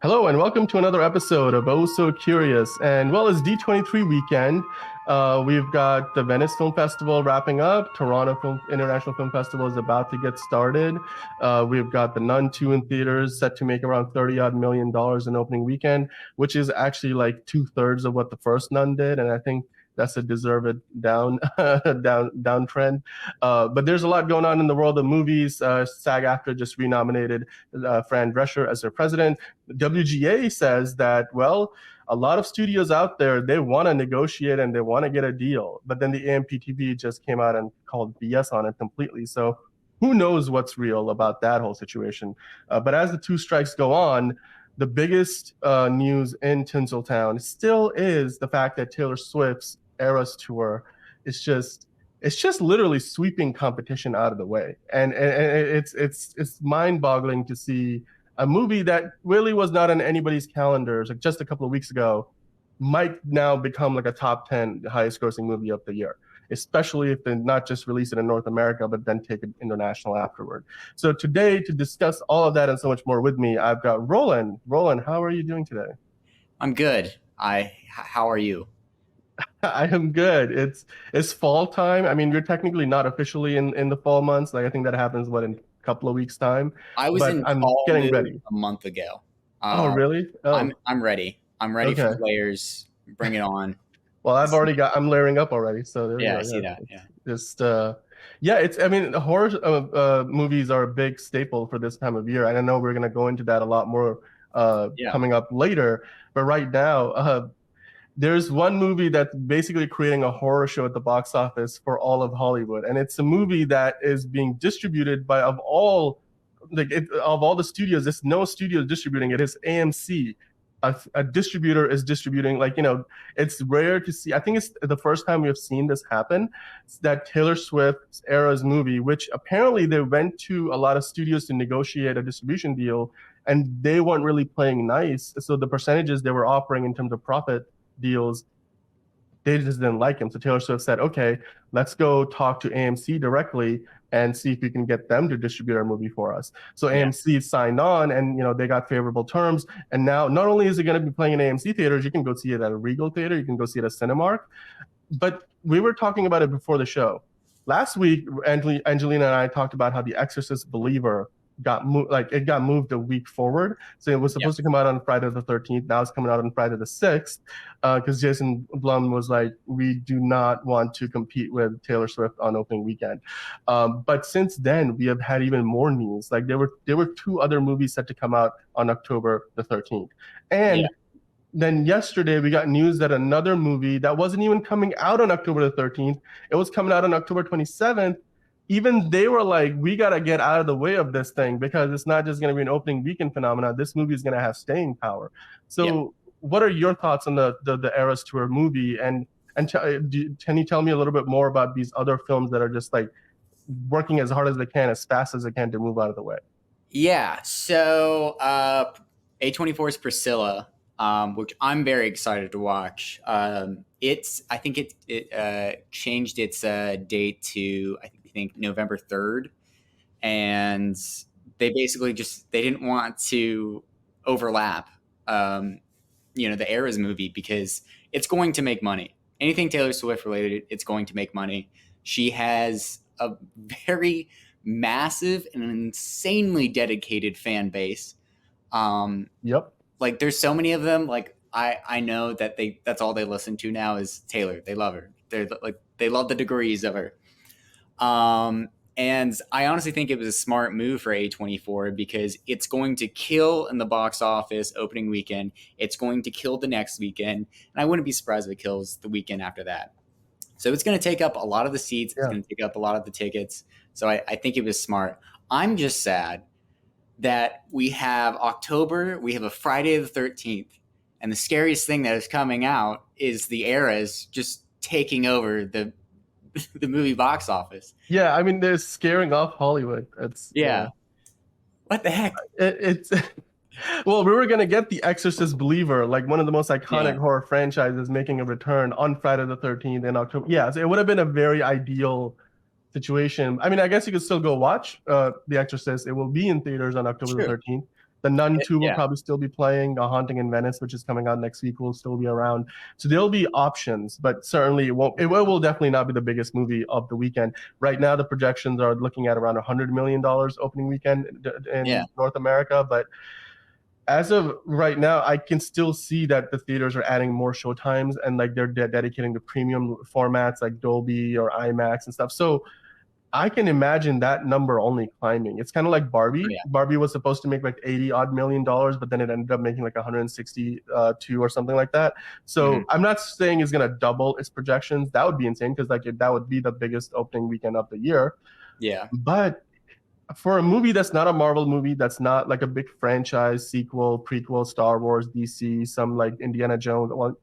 Hello and welcome to another episode of Oh So Curious. And well, it's D23 weekend. We've got the Venice Film Festival wrapping up. International Film Festival is about to get started. We've got The Nun 2 in theaters set to make around 30 odd million dollars in opening weekend, which is actually like two-thirds of what the first Nun did. And I think that's a deserved downtrend. But there's a lot going on in the world of movies. SAG-AFTRA just renominated Fran Drescher as their president. WGA says that, well, a lot of studios out there, they want to negotiate and they want to get a deal. But then the AMPTP just came out and called BS on it completely. So who knows what's real about that whole situation. But as the two strikes go on, the biggest news in Tinseltown still is the fact that Taylor Swift's Eras tour is just literally sweeping competition out of the way. And it's mind-boggling to see a movie that really was not on anybody's calendars like just a couple of weeks ago might now become like a top 10 highest grossing movie of the year, especially if they not just release it in North America but then take it international afterward. So today, to discuss all of that and so much more with me, I've got Roland. Roland, how are you doing today? I'm good. How are you? I am good. It's fall time. I mean, we're technically not officially in the fall months. Like I think that happens in a couple of weeks time, I was but in I'm fall getting mood ready. a month ago. Oh, Uh, really? Oh, I'm ready. I'm ready for okay. the layers. Bring it on. Well, I'm layering up already. So there we Yeah, go. I see Yeah, that. it's Yeah. just yeah. I mean, horror movies are a big staple for this time of year, and I know we're gonna go into that a lot more Yeah. coming up later. But right now, there's one movie that's basically creating a horror show at the box office for all of Hollywood, and it's a movie that is being distributed by of all the studios. There's no studio distributing it. It's AMC. A distributor is distributing, it's rare to see. I think it's the first time we have seen this happen. It's that Taylor Swift's Eras movie, which apparently they went to a lot of studios to negotiate a distribution deal, and they weren't really playing nice. So the percentages they were offering in terms of profit deals, they just didn't like him. So Taylor Swift said, okay, let's go talk to AMC directly and see if we can get them to distribute our movie for us. So Yeah. AMC signed on, and they got favorable terms. And now not only is it going to be playing in AMC theaters, you can go see it at a Regal theater, you can go see it at Cinemark. But we were talking about it before the show. Last week, Angelina and I talked about how The Exorcist Believer it got moved a week forward. So it was Yeah. supposed to come out on Friday the 13th. Now it's coming out on Friday the 6th because Jason Blum was like, we do not want to compete with Taylor Swift on opening weekend. But since then, we have had even more news. Like there were two other movies set to come out on October the 13th. Yeah. And then yesterday we got news that another movie that wasn't even coming out on October the 13th, it was coming out on October 27th. Even they were like, we got to get out of the way of this thing because it's not just going to be an opening weekend phenomenon. This movie is going to have staying power. Yeah. So what are your thoughts on the Eras Tour movie? Can you tell me a little bit more about these other films that are just like working as hard as they can, as fast as they can to move out of the way? Yeah. So A24's Priscilla, which I'm very excited to watch. I think it changed its date to I think November 3rd, and they basically they didn't want to overlap the Eras movie because it's going to make money. Anything Taylor Swift related, it's going to make money. She has a very massive and insanely dedicated fan base. Yep. Like there's so many of them. Like I know that that's all they listen to now is Taylor. They love her. They love the degrees of her. And I honestly think it was a smart move for A24 because it's going to kill in the box office opening weekend. It's going to kill the next weekend. And I wouldn't be surprised if it kills the weekend after that. So it's going to take up a lot of the seats. It's going to take up a lot of the tickets. So I think it was smart. I'm just sad that we have October, we have a Friday the 13th. And the scariest thing that is coming out is the Eras just taking over the movie box office. Yeah, I mean, they're scaring off Hollywood. Yeah. What the heck? It's well, we were gonna get The Exorcist Believer, like one of the most iconic horror franchises, making a return on Friday the 13th in October. Yeah, so it would have been a very ideal situation. I mean, I guess you could still go watch The Exorcist. It will be in theaters on October the 13th. The Nun 2 will Yeah. probably still be playing. A Haunting in Venice, which is coming out next week, will still be around. So there'll be options, but certainly it won't. It will definitely not be the biggest movie of the weekend. Right now, the projections are looking at around $100 million opening weekend Yeah. in North America. But as of right now, I can still see that the theaters are adding more show times and like they're dedicating to premium formats like Dolby or IMAX and stuff. So I can imagine that number only climbing. It's kind of like Oh, Barbie. yeah. Barbie was supposed to make like 80 odd million, but then it ended up making like 162 or something like that. Hmm. So I'm not saying it's gonna double its projections. That would be insane because that would be the biggest opening weekend of the year. Yeah. But for a movie that's not a Marvel movie, that's not like a big franchise, sequel, prequel, Star Wars, DC, some like Indiana Jones. Well,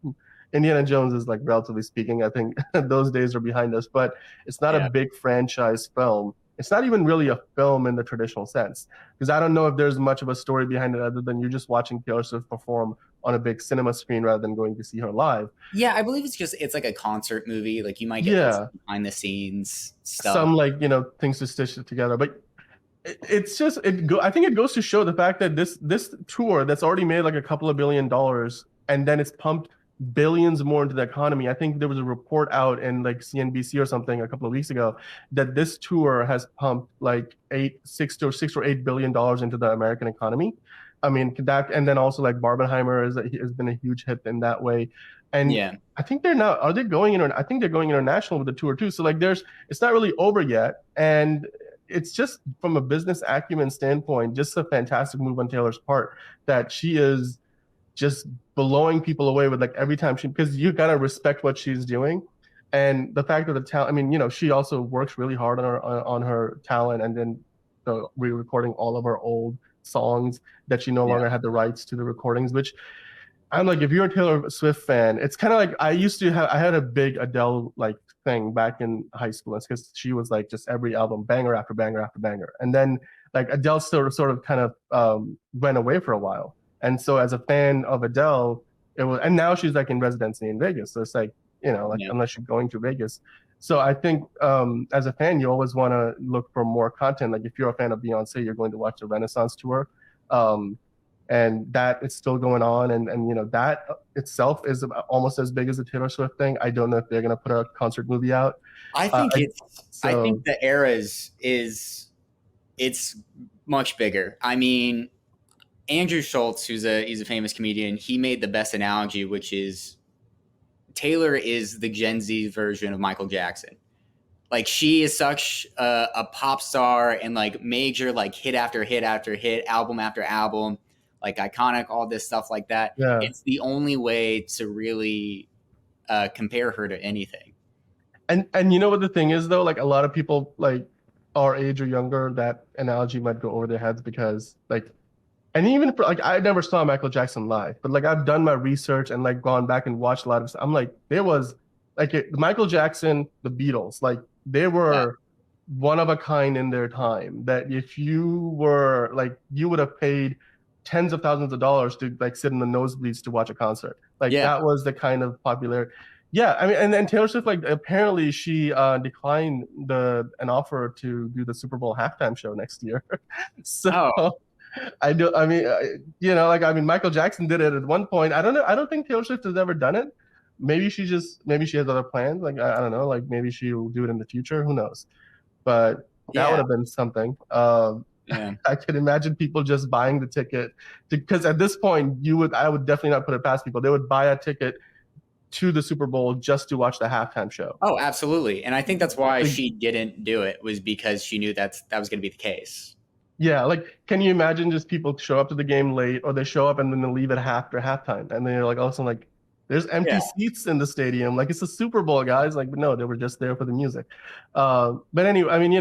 Indiana Jones is like relatively speaking, I think those days are behind us, but it's not a Yeah. big franchise film. It's not even really a film in the traditional sense because I don't know if there's much of a story behind it other than you're just watching Taylor Swift perform on a big cinema screen rather than going to see her live. Yeah, I believe it's like a concert movie. Like you might get like Yeah, some behind the scenes stuff. some like, things to stitch it together, but it's just I think it goes to show the fact that this tour that's already made like a couple of $1 billion and then it's pumped billions more into the economy. I think there was a report out in like CNBC or something a couple of weeks ago that this tour has pumped like $6 or $8 billion into the American economy. I mean that, and then also like Barbenheimer has been a huge hit in that way. And Yeah. I think they're now are they going I think they're going international with the tour too. So like it's not really over yet. And it's just from a business acumen standpoint, just a fantastic move on Taylor's part that she is just blowing people away with like every time because you gotta respect what she's doing. And the fact that the talent, I mean, she also works really hard on her talent and then re-recording all of her old songs that she no Yeah. longer had the rights to the recordings, which I'm like, if you're a Taylor Swift fan, it's kind of like I had a big Adele like thing back in high school. It's because she was like just every album, banger after banger after banger. And then like Adele sort of kind of went away for a while. And so as a fan of Adele, and now she's like in residency in Vegas. So it's like, like Yeah. unless you're going to Vegas. So I think as a fan, you always want to look for more content. Like if you're a fan of Beyonce, you're going to watch the Renaissance tour. Um, and that is still going on and that itself is almost as big as the Taylor Swift thing. I don't know if they're going to put a concert movie out. I think I, it's I so think the eras is it's much bigger. I mean, Andrew Schultz, he's a famous comedian, he made the best analogy, which is Taylor is the Gen Z version of Michael Jackson. Like she is such a pop star and like major like hit after hit after hit, album after album, like iconic, all this stuff like that. yeah, It's the only way to really compare her to anything. and you know what the thing is though, like a lot of people like our age or younger, that analogy might go over their heads because like, and even for like I never saw Michael Jackson live, but like I've done my research and like gone back and watched a lot of stuff. I'm like, there was like Michael Jackson, the Beatles, like they Yeah, were one of a kind in their time. That if you were like, you would have paid tens of thousands of dollars to like sit in the nosebleeds to watch a concert. Like yeah. that was the kind of popularity. Yeah, I mean, and then Taylor Swift, like apparently she declined an offer to do the Super Bowl halftime show next year. So Oh, I do. I mean, like I mean, Michael Jackson did it at one point. I don't know. I don't think Taylor Swift has ever done it. Maybe she has other plans. Like I don't know. Like maybe she will do it in the future. Who knows? But that would yeah, have been something. yeah. I could imagine people just buying the ticket because at this point, I would definitely not put it past people. They would buy a ticket to the Super Bowl just to watch the halftime show. Oh, absolutely. And I think that's why Like, she didn't do it was because she knew that was going to be the case. yeah, like can you imagine just people show up to the game late or they show up and then they leave it after halftime and then you're like all of a sudden like there's empty Yeah. seats in the stadium like it's a Super Bowl guys like no they were just there for the music. But anyway, I mean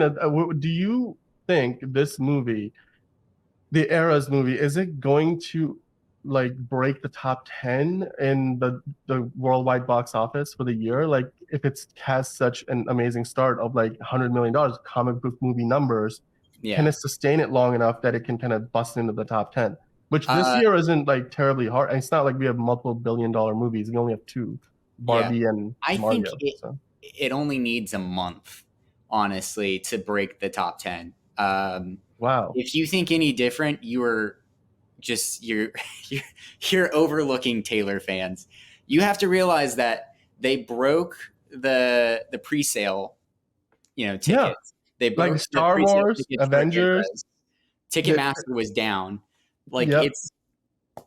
do you think this movie, the Eras movie, is it going to like break the top 10 in the worldwide box office for the year? Like if it's has such an amazing start of like $100 million comic book movie numbers, can Yeah. it sustain it long enough that it can kind of bust into the top 10? Which this Uh, year isn't like terribly hard. And it's not like we have multiple billion-dollar movies. We only have two, yeah. Barbie and I think Mario. So it only needs a month, honestly, to break the top 10. wow. If you think any different, you are just you're, you're overlooking Taylor fans. You have to realize that they broke the pre-sale, Yeah, tickets. They like broke the Star pre-sale Wars, tickets for Avengers. ERAS. The, Ticketmaster was down. Like yep.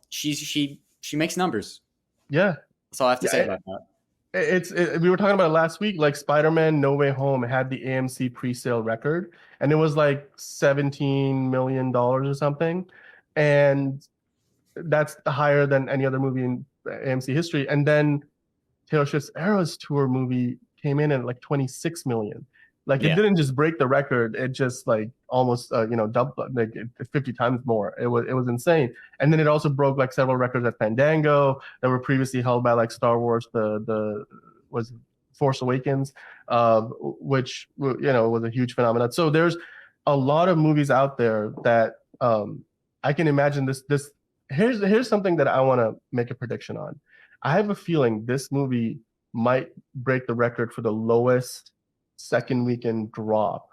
she makes numbers. Yeah. That's all I have to Yeah. say about that. We were talking about it last week. Like Spider-Man No Way Home had the AMC pre-sale record, and it was like $17 million or something, and that's higher than any other movie in AMC history. And then Taylor Swift's Eras tour movie came in at like 26 million. Like it Yeah. didn't just break the record, it just like almost doubled, like 50 times more. It was insane. And then it also broke like several records at Fandango that were previously held by like Star Wars, the was Force Awakens, which was a huge phenomenon. So there's a lot of movies out there that I can imagine this. Here's something that I want to make a prediction on. I have a feeling this movie might break the record for the lowest second weekend drop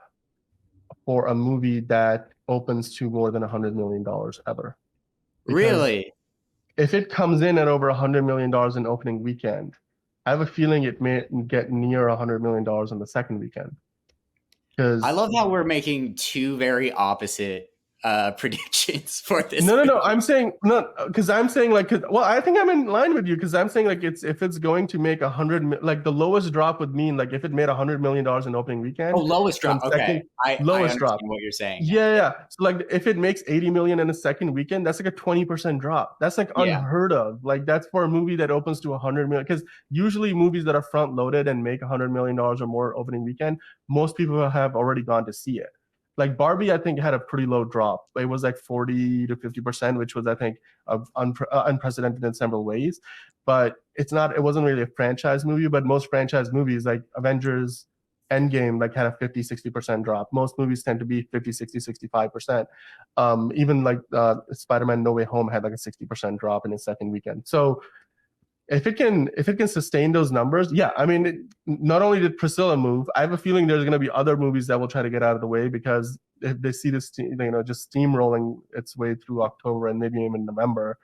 for a movie that opens to more than $100 million ever. Because Really? if it comes in at over $100 million in opening weekend, I have a feeling it may get near $100 million in the second weekend. I Because love how we're making two very opposite predictions for this no, no, no. movie. I'm saying no, because I'm saying like, well, I think I'm in line with you because I'm saying like if it's going to make like the lowest drop would mean like if it made $100 million in opening Oh, weekend, lowest then drop. Okay, second I lowest understand drop. what you're saying now. Yeah, Yeah, yeah. So like if it makes 80 million in a second weekend, that's like a 20% drop. That's like yeah, unheard of. Like that's for a movie that opens to 100 million. Because usually movies that are front loaded and make $100 million or more opening weekend, most people have already gone to see it. Like Barbie, I think had a pretty low drop. It was like 40 to 50%, which was I think unprecedented in several ways. But it wasn't really a franchise movie. But most franchise movies like Avengers, Endgame like had a 50-60% drop. Most movies tend to be 50, 60, 65%. Even like Spider-Man No Way Home had like a 60% drop in its second weekend. So if it can sustain those numbers, yeah. I mean, not only did Priscilla move, I have a feeling there's going to be other movies that will try to get out of the way because if they see this, just steamrolling its way through October and maybe even November,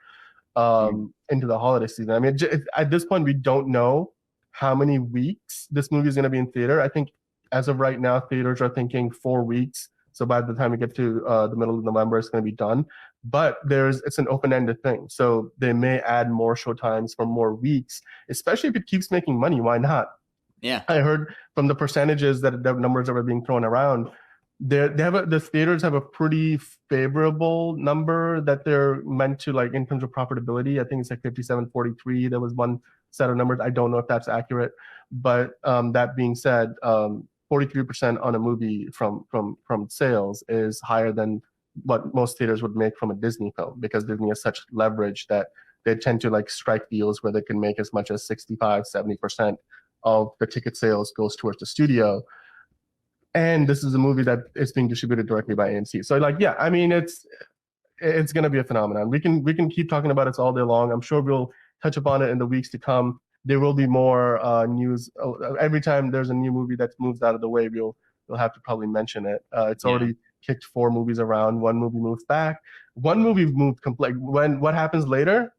into the holiday season. I mean, at this point, we don't know how many weeks this movie is going to be in theater. I think as of right now, theaters are thinking 4 weeks. So by the time we get to the middle of November, it's going to be done. But it's an open-ended thing. So they may add more show times for more weeks, especially if it keeps making money. Why not? yeah, I heard from the percentages that the numbers that were being thrown around, the theaters have a pretty favorable number that they're meant to like in terms of profitability. I think it's like 57-43. There was one set of numbers. I don't know if that's accurate, but that being said, 43% on a movie from sales is higher than what most theaters would make from a Disney film because Disney has such leverage that they tend to like strike deals where they can make as much as 65-70% of the ticket sales goes towards the studio. And this is a movie that is being distributed directly by AMC. So like, yeah, I mean, it's going to be a phenomenon. We can keep talking about it all day long. I'm sure we'll touch upon it in the weeks to come. There will be more news every time there's a new movie that moves out of the way. We'll have to probably mention it. It's yeah, already kicked 4 movies around. One movie moves back. One movie moved complete. When what happens later?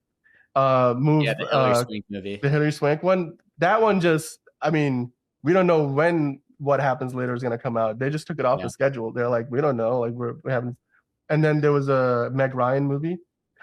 yeah. Move The Hillary Swank movie. the Hilary Swank one. That one just, I mean, we don't know when what happens later is going to come out. They just took it off Yeah, the schedule. They're like, we don't know. Like we haven't. And then there was a Meg Ryan movie.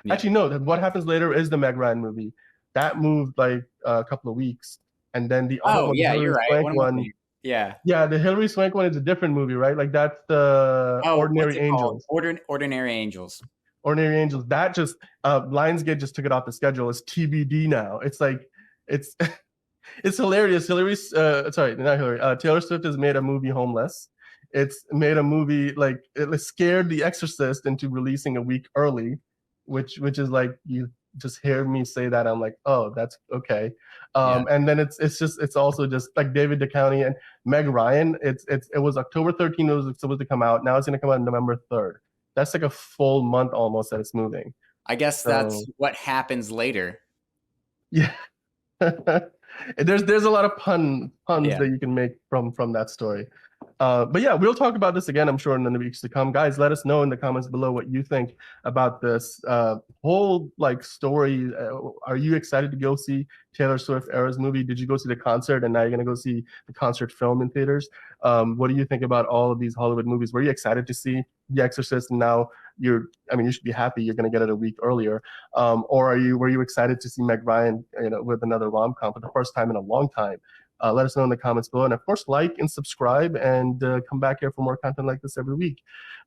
yeah. Actually, no. What happens later is the Meg Ryan movie. That moved like a couple of weeks. And then the other Oh, one, the yeah. Hilary You're right. Swank What am I one. thinking? Yeah. Yeah, the Hilary Swank one is a different movie, right? Like that's the Oh, what's Ordinary it called? Angels. Ordinary Angels. Ordinary Angels. That just Lionsgate just took it off the schedule. It's TBD now. It's like it's it's hilarious. Sorry, not Hillary. Taylor Swift has made a movie Homeless. It's made a movie like it scared The Exorcist into releasing a week early, which is like you just hear me say that I'm like, oh, that's okay. Yeah. And then it's also just like David Duchovny and Meg Ryan. It was October 13th. It was supposed to come out. Now it's gonna come out November 3rd. That's like a full month almost that it's moving. I guess So that's what happens later. yeah. There's a lot of puns Yeah. that you can make from that story. But yeah, we'll talk about this again, I'm sure, in the weeks to come. Guys, let us know in the comments below what you think about this whole like story. Are you excited to go see Taylor Swift Eras movie? Did you go see the concert and now you're gonna go see the concert film in theaters? What do you think about all of these Hollywood movies? Were you excited to see The Exorcist, and now I mean, you should be happy you're gonna get it a week earlier. Or were you excited to see Meg Ryan, with another rom-com for the first time in a long time? Let us know in the comments below. And of course, like and subscribe, and come back here for more content like this every week.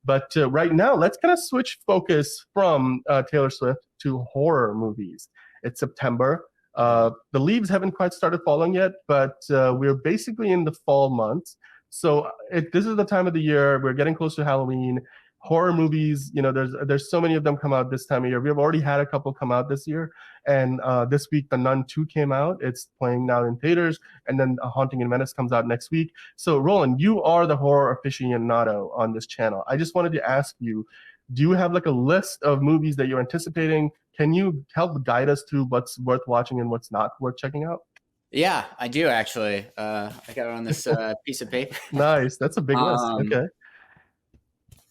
But right now, let's kind of switch focus from Taylor Swift to horror movies. It's September. The leaves haven't quite started falling yet, but we're basically in the fall months. So this is the time of the year. We're getting close to Halloween. Horror movies, there's so many of them come out this time of year. We've already had a couple come out this year, and this week The Nun 2 came out. It's playing now in theaters, and then A Haunting in Venice comes out next week. So Roland, you are the horror aficionado on this channel. I just wanted to ask you, do you have like a list of movies that you're anticipating? Can you help guide us through what's worth watching and what's not worth checking out? Yeah, I do actually. I got it on this piece of paper. Nice, that's a big list. Okay.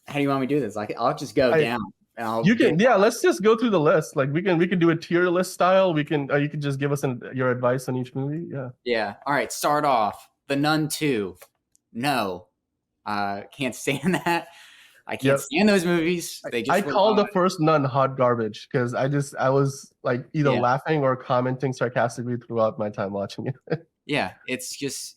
How do you want me to do this? I'll just go down. And you can, yeah. Let's just go through the list. Like we can do a tier list style. You can just give us your advice on each movie. Yeah. Yeah. All right. Start off. The Nun 2. No, can't stand that. I can't stand those movies. I call the first Nun hot garbage because I was like either laughing or commenting sarcastically throughout my time watching it. Yeah, it's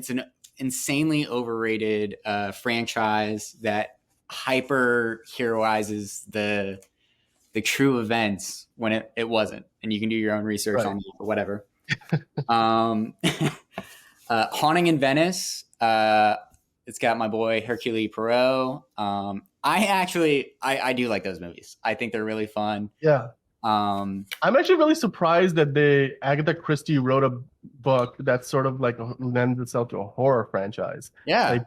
an insanely overrated franchise that hyper heroizes the true events when it wasn't, and you can do your own research on that or whatever. Haunting in Venice, it's got my boy Hercule Poirot. I do like those movies. I think they're really fun. Yeah. I'm actually really surprised that Agatha Christie wrote a book that sort of like lends itself to a horror franchise. Yeah. Like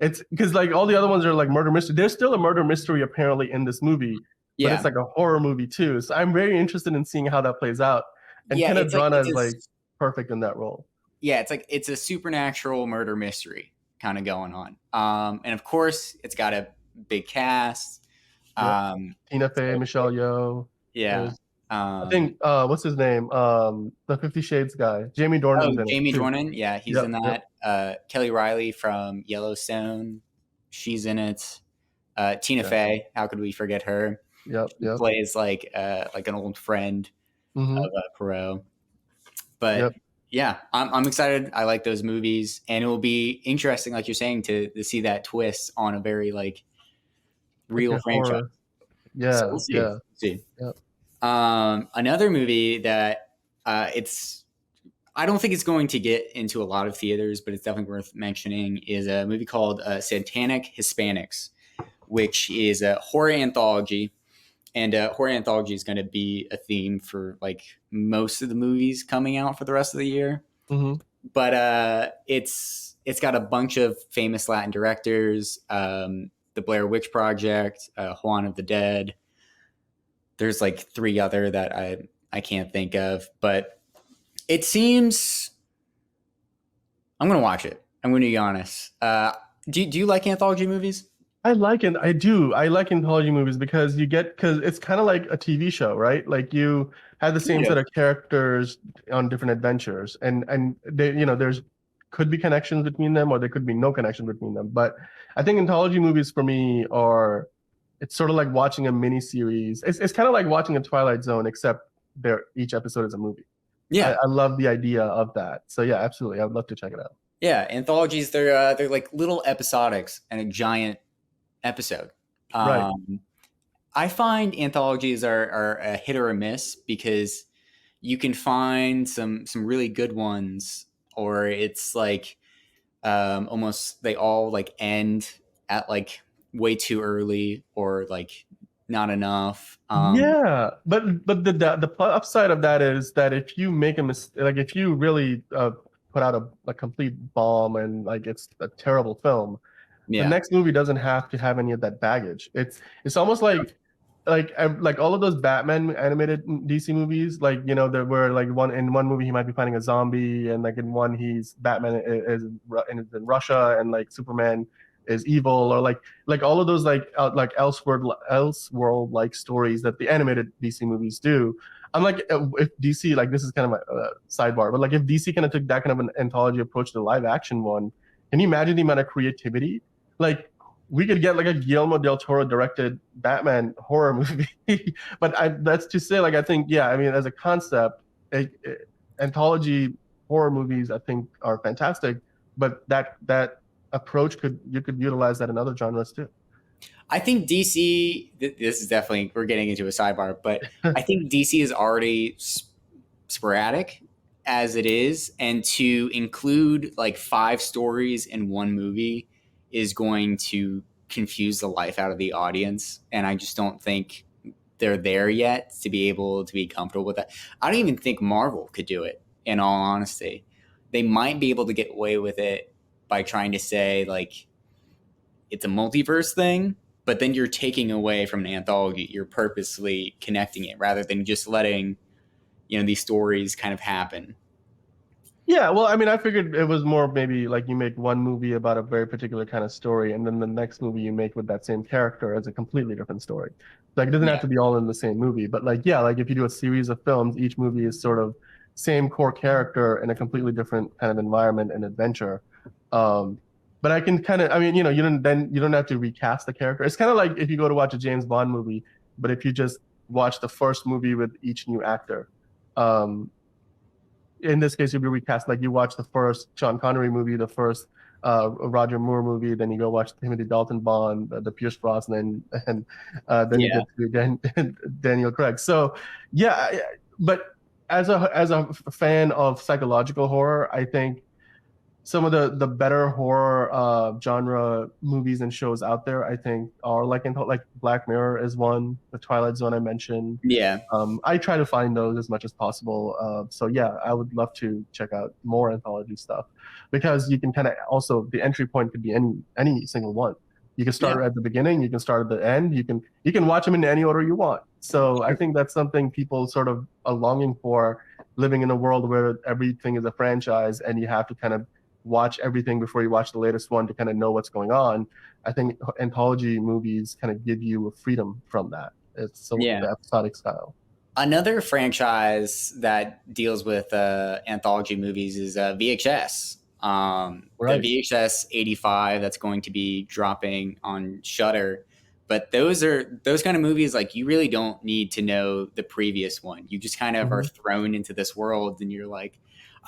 it's because like all the other ones are like murder mystery. There's still a murder mystery apparently in this movie, but it's like a horror movie too. So I'm very interested in seeing how that plays out. And Kenneth Branagh is like perfect in that role. Yeah, it's a supernatural murder mystery kind of going on. And of course, it's got a big cast. Tina Fey, Michelle Yeoh. Yeah. I think what's his name? The 50 Shades guy. Jamie Dornan's in it. Jamie Dornan, yeah, he's in that. Kelly Riley from Yellowstone, she's in it. Tina Fey, how could we forget her? Yep. Plays like an old friend of Poirot. But yeah, I'm excited. I like those movies, and it will be interesting, like you're saying, to see that twist on a very like real franchise. Horror. Yeah, so we'll see. Yep. Another movie that I don't think it's going to get into a lot of theaters, but it's definitely worth mentioning, is a movie called Satanic Hispanics, which is a horror anthology. And horror anthology is going to be a theme for like most of the movies coming out for the rest of the year. But it's got a bunch of famous Latin directors, the Blair Witch Project, Juan of the Dead. There's like 3 other that I can't think of, but it seems I'm going to watch it. I'm going to be honest. Do you like anthology movies? I like it. I do. I like anthology movies because it's kind of like a TV show, right? Like you have the same set of characters on different adventures, and they, there's could be connections between them, or there could be no connection between them. But I think anthology movies for me it's sort of like watching a mini series. It's kind of like watching a Twilight Zone, except each episode is a movie. Yeah, I love the idea of that. So yeah, absolutely, I would love to check it out. Yeah, anthologies, they're like little episodics and a giant episode. Right. I find anthologies are a hit or a miss because you can find some really good ones, or it's like almost they all like end at like way too early or like not enough. Yeah, but the upside of that is that if you make a mistake, like if you really put out a complete bomb and like it's a terrible film, the next movie doesn't have to have any of that baggage. It's almost like like all of those Batman animated DC movies, like there were like one movie he might be fighting a zombie, and like in one he's Batman is in Russia, and like Superman is evil, or like all of those like Elseworld like stories that the animated DC movies do. I'm like, if DC, like, this is kind of my sidebar, but like if DC kind of took that kind of an anthology approach to the live action one, can you imagine the amount of creativity? Like we could get like a Guillermo del Toro directed Batman horror movie. But that's to say, like, I think, yeah, I mean, as a concept, anthology horror movies, I think, are fantastic. But that approach you could utilize that in other genres too. I think DC. This is definitely, we're getting into a sidebar, but I think DC is already sporadic as it is, and to include like 5 stories in one movie is going to confuse the life out of the audience, and I just don't think they're there yet to be able to be comfortable with that. I don't even think Marvel could do it, in all honesty. They might be able to get away with it by trying to say like it's a multiverse thing, but then you're taking away from an anthology. You're purposely connecting it rather than just letting these stories kind of happen. Yeah, well, I mean, I figured it was more maybe like you make one movie about a very particular kind of story, and then the next movie you make with that same character as a completely different story. Like, it doesn't have Yeah. to be all in the same movie, but like, yeah, like if you do a series of films, each movie is sort of same core character in a completely different kind of environment and adventure. Um, but I can kind of, I mean, you don't have to recast the character. It's kind of like if you go to watch a James Bond movie, but if you just watch the first movie with each new actor. Um, in this case, you'll be recast. Like you watch the first Sean Connery movie, the first Roger Moore movie, then you go watch the Timothy Dalton Bond, the Pierce Brosnan, and then you Yeah. get to Daniel Craig. So, yeah, but as a fan of psychological horror, I think some of the better horror genre movies and shows out there, I think, are like Black Mirror is one, the Twilight Zone I mentioned. Yeah. I try to find those as much as possible. So yeah, I would love to check out more anthology stuff because you can kind of also the entry point could be any single one. You can Yeah. start at the beginning, you can start at the end, you can watch them in any order you want. So I think that's something people sort of are longing for, living in a world where everything is a franchise and you have to kind of watch everything before you watch the latest one to kind of know what's going on. I think anthology movies kind of give you a freedom from that. It's so Yeah. the episodic style. Another franchise that deals with anthology movies is VHS. The Right. VHS 85 that's going to be dropping on Shudder. But those kind of movies, like, you really don't need to know the previous one. You just kind of are Mm-hmm. thrown into this world and you're like,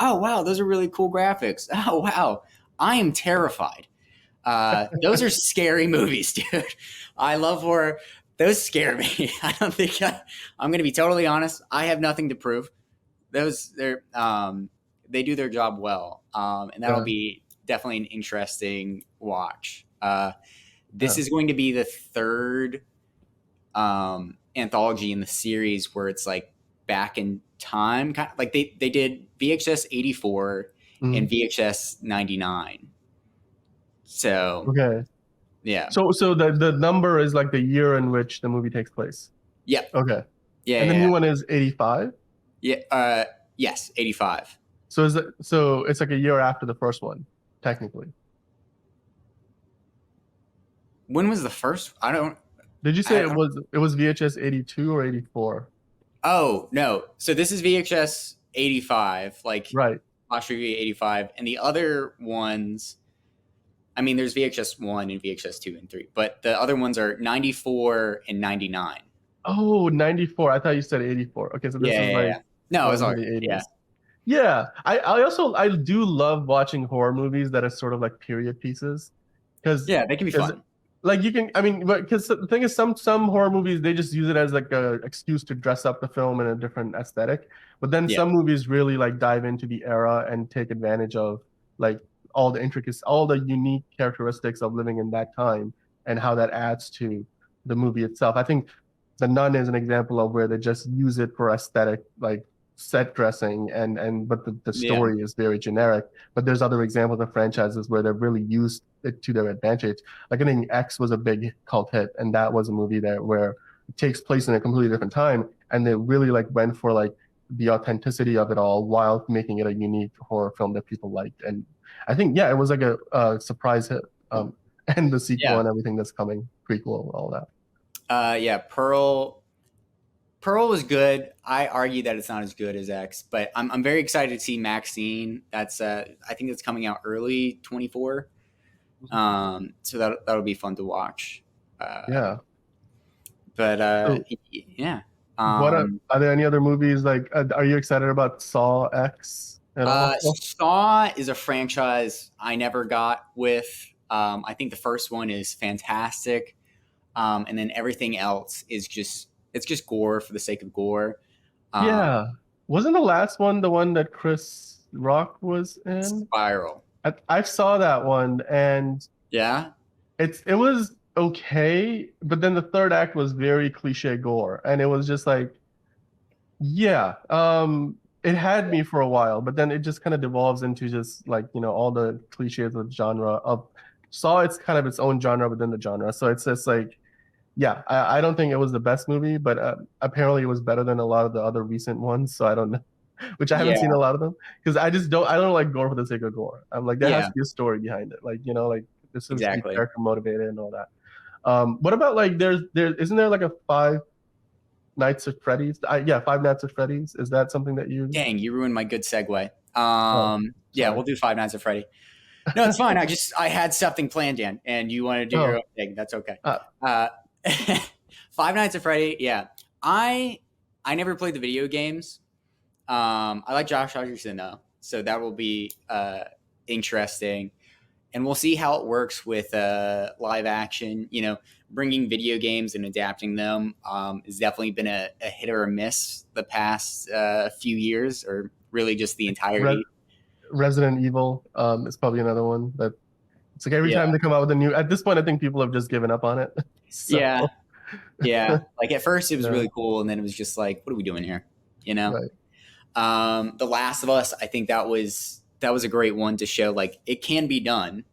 oh, wow, those are really cool graphics. Oh, wow, I am terrified. Those are scary movies, dude. I love horror. Those scare me. I don't think I'm going to be totally honest. I have nothing to prove. They do their job well, and that'll Yeah. be definitely an interesting watch. This Yeah. is going to be the third anthology in the series where it's like back in time, kind of like they did VHS 84 and Mhm. VHS 99. So Okay. yeah, So the number is like the year in which the movie takes place. yeah, Okay. yeah, And the yeah, new one is 85. yeah. Yes, 85. So it's like a year after the first one, technically. When was the first? Did you say I it don't. was VHS 82 or 84? Oh no! So this is VHS 85, like Right. last review 85, and the other ones. I mean, there's VHS 1 and VHS 2 and 3, but the other ones are 94 and 99. Oh, 94. I thought you said 84. Okay, so this Yeah, is yeah, like yeah. No, it was going all to right. the Yeah, 80s. Yeah, I also I do love watching horror movies that are sort of like period pieces because yeah. They can be because fun. like you can I mean but because the thing is some horror movies they just use it as like a excuse to dress up the film in a different aesthetic, but then Yeah, some movies really like dive into the era and take advantage of like all the intricacies, all the unique characteristics of living in that time and how that adds to the movie itself. I think The Nun is an example of where they just use it for aesthetic like set dressing and but the yeah, story is very generic. But there's other examples of franchises where they've really used it to their advantage. Like I think X was a big cult hit, and that was a movie that where takes place in a completely different time, and they really like went for like the authenticity of it all while making it a unique horror film that people liked. And I think yeah, it was like a surprise hit. And the sequel Yeah. and everything that's coming, prequel, all that. Yeah. Pearl was good. I argue that it's not as good as X, but I'm very excited to see Maxine. That's I think that's coming out early 24. So that'll be fun to watch. Uh, Yeah. but So yeah. what Um, are there any other movies like? Are you excited about Saw X at all? Saw is a franchise I never got with. I think the first one is fantastic, and then everything else is just it's just gore for the sake of gore. Um, Yeah. Wasn't the last one the one that Chris Rock was in? Spiral. I saw that one and Yeah. it was okay, but then the third act was very cliche gore, and it was just like, yeah, it had me for a while, but then it just kind of devolves into just like, all the cliches of genre of Saw. It's kind of its own genre within the genre, so it's just like, yeah, I don't think it was the best movie, but apparently it was better than a lot of the other recent ones. So I don't know, which I haven't seen Yeah. a lot of them because I don't like gore for the sake of gore. I'm like, there has Yeah. to be a story behind it, like like this is to be Exactly. character motivated and all that. What about like there isn't there like a Five Nights at Freddy's? Yeah, Five Nights at Freddy's. Is that something that you? Dang, you ruined my good segue. Oh, Yeah, sorry. we'll do Five Nights at Freddy. No, it's fine. I had something planned, Dan, and you want to do your Oh, own thing. That's okay. uh, Uh, Five Nights at Freddy. Yeah, I never played the video games. I like Josh Hutcherson though, so that will be interesting, and we'll see how it works with live action. Bringing video games and adapting them has definitely been a hit or a miss the past few years, or really just the Re entirety. Resident Evil is probably another one that it's like every Yeah, time they come out with a new. At this point, I think people have just given up on it. So yeah, yeah. Like at first, it was yeah, really cool, and then it was just like, what are we doing here? You know. right. The Last of Us, I think that was a great one to show like it can be done.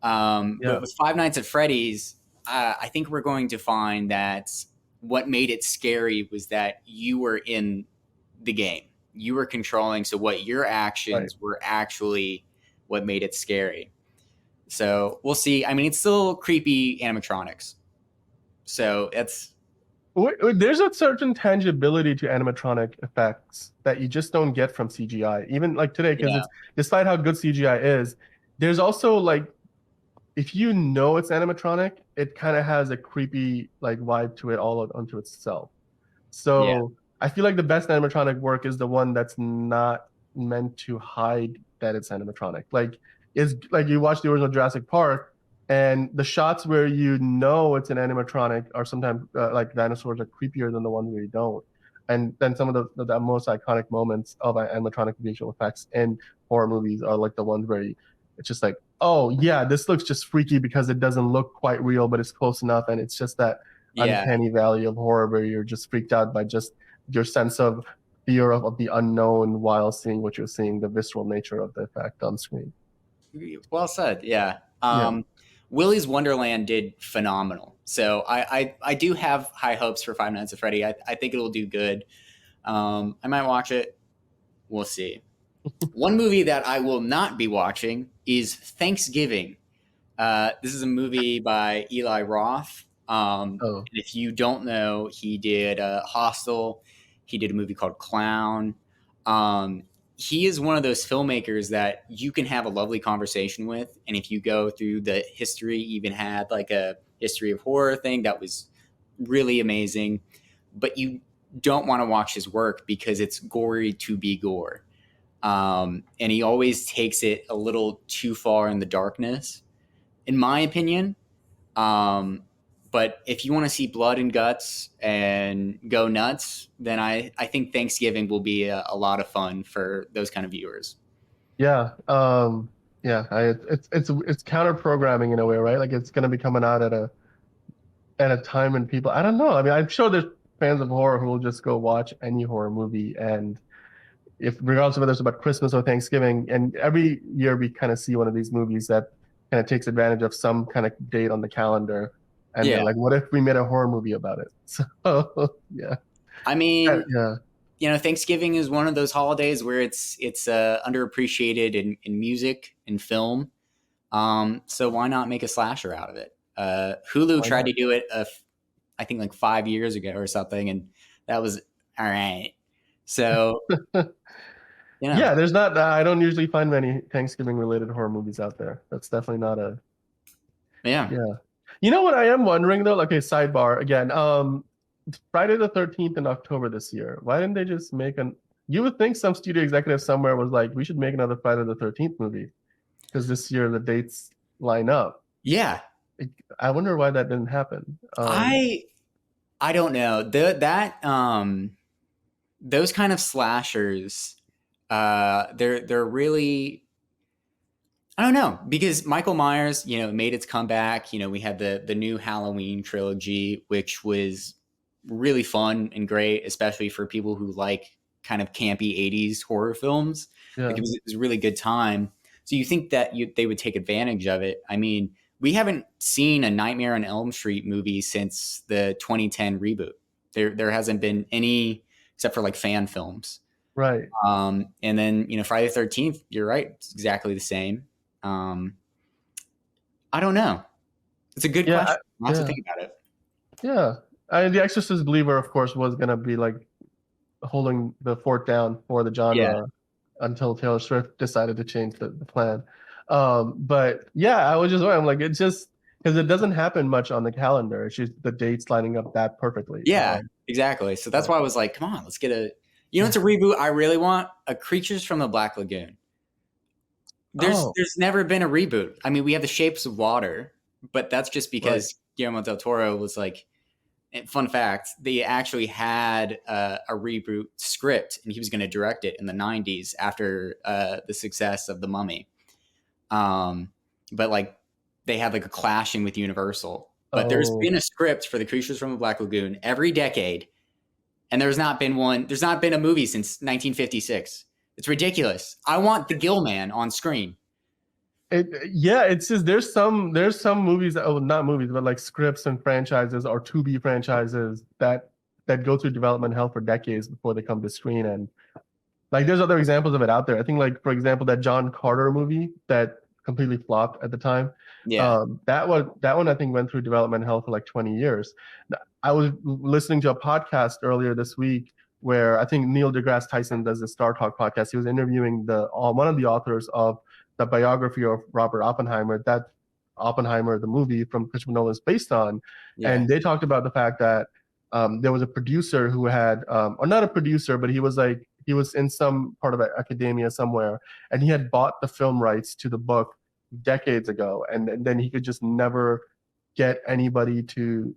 But Yeah, with Five Nights at Freddy's, I think we're going to find that what made it scary was that you were in the game, you were controlling. So what your right. actions were actually what made it scary. So we'll see. I mean, it's still creepy animatronics. So it's There's a certain tangibility to animatronic effects that you just don't get from CGI, even like today, because yeah, it's despite how good CGI is, there's also like if you know it's animatronic, it kind of has a creepy like vibe to it all onto itself. yeah, So I feel like the best animatronic work is the one that's not meant to hide that it's animatronic. Like is like you watch the original Jurassic Park, and the shots where you know it's an animatronic are sometimes like dinosaurs are creepier than the ones where you don't. And then some of the most iconic moments of animatronic visual effects in horror movies are like the ones where it's just like, oh yeah, this looks just freaky because it doesn't look quite real, but it's close enough, and it's just that yeah. uncanny valley of horror where you're just freaked out by just your sense of fear of the unknown while seeing what you're seeing, the visceral nature of the effect on screen. Well said. Yeah. Yeah. Willy's Wonderland did phenomenal. So I do have high hopes for Five Nights at Freddy. I think it'll do good. I might watch it. We'll see. One movie that I will not be watching is Thanksgiving. This is a movie by Eli Roth. Oh, And if you don't know, he did Hostel. He did a movie called Clown. Um, he is one of those filmmakers that you can have a lovely conversation with. And if you go through the history, even had like a history of horror thing that was really amazing. But you don't want to watch his work because it's gory to be gore. And he always takes it a little too far in the darkness, in my opinion. Um, but if you want to see blood and guts and go nuts, then I think Thanksgiving will be a lot of fun for those kind of viewers. yeah. Yeah. It's counter programming in a way, right? Like it's gonna be coming out at a time when people, I don't know. I mean, I'm sure there's fans of horror who will just go watch any horror movie, and if regardless of whether it's about Christmas or Thanksgiving, and every year we kind of see one of these movies that kind of takes advantage of some kind of date on the calendar. And they're Yeah. like, what if we made a horror movie about it? So yeah. I mean, Yeah. Thanksgiving is one of those holidays where it's underappreciated in music and film. So why not make a slasher out of it? Hulu Why tried not? to do it, I think like 5 years ago or something, and that was all right. So you know, Yeah, there's not. I don't usually find many Thanksgiving related horror movies out there. That's definitely not a. yeah, Yeah. You know what I am wondering though? Okay, sidebar again. Friday the 13th in October this year. Why didn't they just make an? You would think some studio executive somewhere was like, we should make another Friday the 13th movie because this year the dates line up. yeah. I wonder why that didn't happen. I I don't know those kind of slashers. They're really, I don't know, because Michael Myers, made its comeback. We had the new Halloween trilogy, which was really fun and great, especially for people who like kind of campy '80s horror films. Like Yeah, it was a really good time. So you think that they would take advantage of it? I mean, we haven't seen a Nightmare on Elm Street movie since the 2010 reboot. There hasn't been any except for like fan films. right. And then Friday the 13th. You're right; it's exactly the same. Um, I don't know. It's a good Yeah, question. I'll have to yeah, think about it. yeah. The Exorcist Believer, of course, was gonna be like holding the fort down for the Yeah. genre until Taylor Swift decided to change the plan. But yeah, I was just wondering, like, it's just because it doesn't happen much on the calendar. It's just the dates lining up that perfectly. Yeah, exactly. So that's So- why I was like, come on, let's get a. It's a reboot. I really want a Creatures from the Black Lagoon. There's oh, there's never been a reboot. I mean, we have the Shapes of Water, but that's just right. because Guillermo del Toro was like. Fun fact: they actually had a reboot script, and he was going to direct it in the '90s after the success of The Mummy. But like they had like a clashing with Universal. But there's Oh, been a script for the Creatures from the Black Lagoon every decade, and there's not been one. There's not been a movie since 1956. It's ridiculous. I want the Gill Man on screen. yeah, it's just there's some movies that, oh, not movies, but like scripts and franchises or to be franchises that go through development hell for decades before they come to screen. And like there's other examples of it out there. I think like for example that John Carter movie that completely flopped at the time. Yeah, That one I think went through development hell for like 20 years. I was listening to a podcast earlier this week where I think Neil deGrasse Tyson does the Star Talk podcast. He was interviewing the one of the authors of the biography of Robert Oppenheimer that Oppenheimer, the movie from Christopher Nolan, is based on, yeah, and they talked about the fact that there was a producer who had, or not a producer, but he was in some part of academia somewhere, and he had bought the film rights to the book decades ago, and then he could just never get anybody to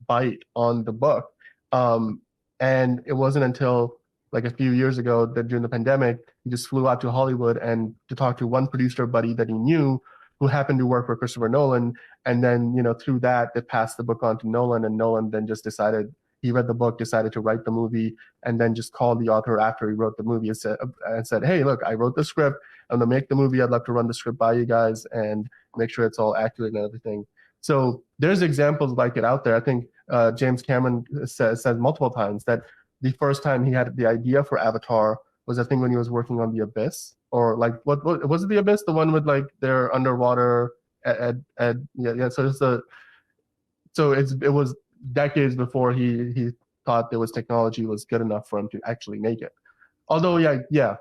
bite on the book. Um, and it wasn't until like a few years ago that during the pandemic, he just flew out to Hollywood and to talk to one producer buddy that he knew who happened to work for Christopher Nolan. And then, through that, they passed the book on to Nolan, and Nolan then just decided he read the book, decided to write the movie, and then just called the author after he wrote the movie and said, "Hey, look, I wrote the script. I'm gonna make the movie. I'd love to run the script by you guys and make sure it's all accurate and everything." So there's examples like it out there. I think James Cameron says multiple times that the first time he had the idea for Avatar was, I think, when he was working on The Abyss, or like what was it, The Abyss, the one with like their underwater yeah, yeah. It was decades before he thought there was technology was good enough for him to actually make it. Although yeah,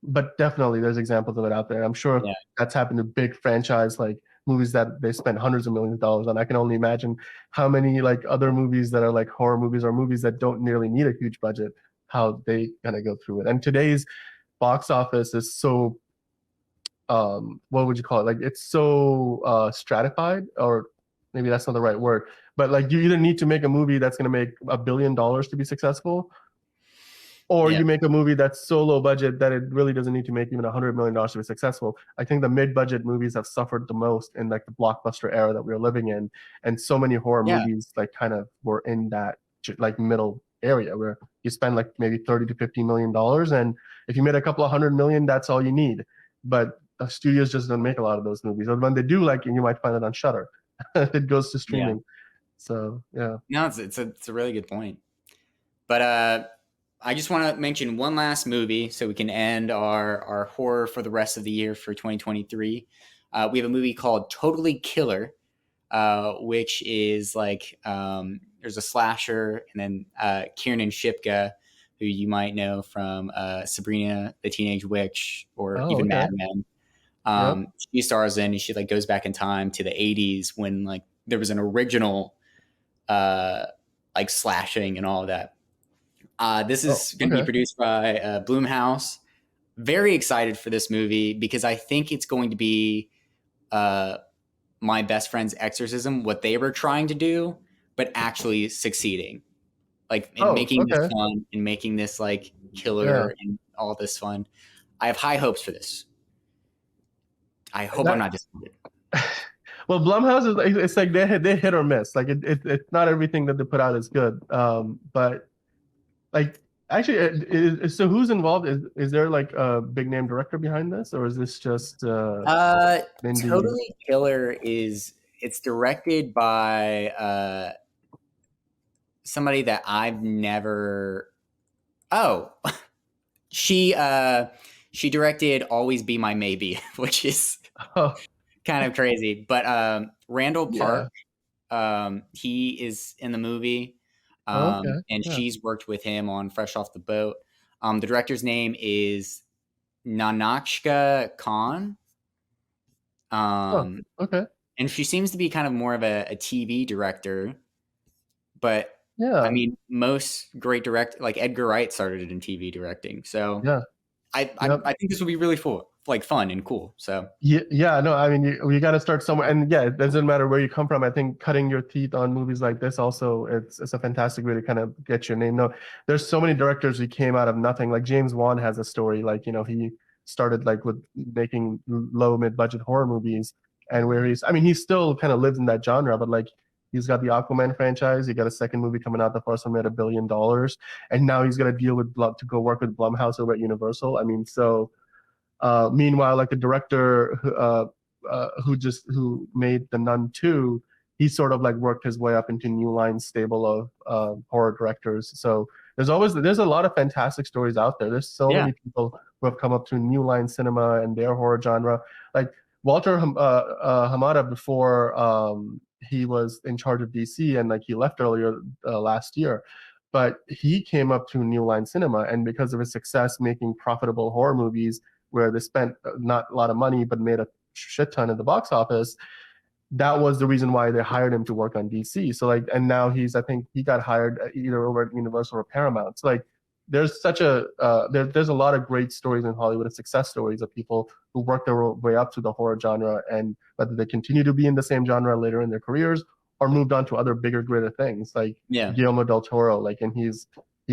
but definitely there's examples of it out there. I'm sure yeah, that's happened to big franchise like movies that they spend hundreds of millions of dollars on. I can only imagine how many like other movies that are like horror movies or movies that don't nearly need a huge budget, how they kind of go through it. And today's box office is so what would you call it? Like it's so stratified, or maybe that's not the right word, but like you either need to make a movie that's going to make $1 billion to be successful, or yeah, you make a movie that's so low budget that it really doesn't need to make even $100 million to be successful. I think the mid-budget movies have suffered the most in like the blockbuster era that we're living in, and so many horror yeah, movies like kind of were in that like middle area where you spend like maybe 30 to $50 million, and if you made a couple of 100 million, that's all you need. But the studios just don't make a lot of those movies, or when they do, like you might find it on Shutter. it goes to Yeah. streaming. So yeah. No, it's a really good point. But I just want to mention one last movie so we can end our horror for the rest of the year for 2023. We have a movie called Totally Killer, which is like there's a slasher, and then Kiernan Shipka, who you might know from Sabrina the Teenage Witch or Oh, even okay. Mad Men. Yep. She stars in, and she like goes back in time to the 80s when like there was an original uh, like slashing and all of that. This Oh, is going to be okay. produced by Bloomhouse. Very excited for this movie because I think it's going to be uh, my best friend's exorcism, what they were trying to do, but actually succeeding. Like in Oh, making this okay. fun and making this like Yeah. killer and all this fun. I have high hopes for this. I hope I'm That not disappointed. well, Blumhouse is like it's like they hit or miss. Like it's not everything that they put out is good. But like actually, so who's involved? Is there like a big name director behind this, or is this just indie? Totally Killer is it's directed by somebody that I've never. Oh, she directed Always Be My Maybe, which is Oh, kind of crazy. But Randall yeah. Park, he is in the movie, Oh, okay. and Yeah. she's worked with him on Fresh Off the Boat. The director's name is Nanakshka Khan. Oh, Um, okay. and she seems to be kind of more of a TV director. But I Yeah. mean, most great direct like Edgar Wright started in TV directing, so Yeah. Yep. I think this will be really fun and cool. So Yeah, yeah, no, I mean, you got to start somewhere, and yeah, it doesn't matter where you come from. I think cutting your teeth on movies like this also it's a fantastic way to kind of get your name. No, there's so many directors who came out of nothing. Like James Wan has a story, like he started like with making low mid budget horror movies, and where I mean, he still kind of lives in that genre, but like he's got the Aquaman franchise. He got a second movie coming out. The first one made $1 billion, and now he's got to deal with to go work with Blumhouse over at Universal. I mean, so. Meanwhile, like the director who made The Nun 2, he sort of like worked his way up into New Line's stable of horror directors. So there's a lot of fantastic stories out there. There's so yeah, many people who have come up to New Line cinema and their horror genre. Like Walter Hamada before he was in charge of DC and like he left earlier last year. But he came up to New Line Cinema, and because of his success making profitable horror movies, where they spent not a lot of money but made a shit ton at the box office, that was the reason why they hired him to work on DC. So like, and now I think he got hired either over at Universal or Paramount. So like, there's such a there's a lot of great stories in Hollywood, of success stories of people who worked their way up to the horror genre, and whether they continue to be in the same genre later in their careers or moved on to other bigger, greater things, like yeah, Guillermo del Toro. Like, and he's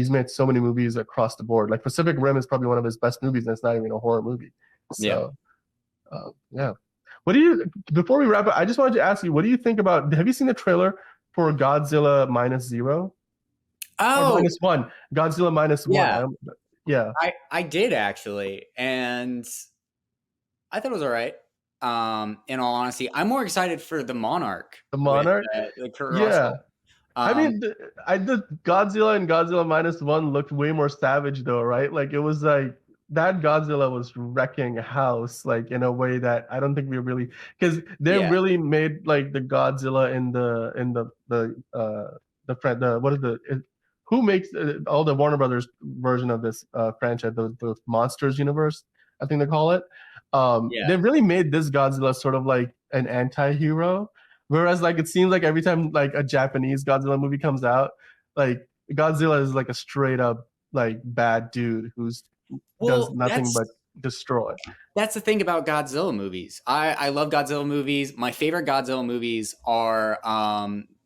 made so many movies across the board. Like Pacific Rim is probably one of his best movies, and it's not even a horror movie. yeah. So yeah. What do you, before we wrap up, I just wanted to ask you, what do you think about, have you seen the trailer for Godzilla minus zero or Oh minus one? Godzilla minus one. yeah, Yeah. I did actually, and I thought it was all right. In all honesty, I'm more excited for the Monarch The with Monarch. Kurt Yeah. Russell. I Um, mean, the Godzilla and Godzilla minus one looked way more savage though, right? Like it was like that Godzilla was wrecking house, like in a way that I don't think we really, because they yeah, really made like the Godzilla in the what is who makes all the Warner Brothers version of this franchise, the Monsters universe, I think they call it. yeah. They really made this Godzilla sort of like an anti-hero. Whereas like it seems like every time like a Japanese Godzilla movie comes out, like Godzilla is like a straight up like bad dude who's does Well, nothing but destroy. that's the thing about Godzilla movies. I love Godzilla movies. My favorite Godzilla movies are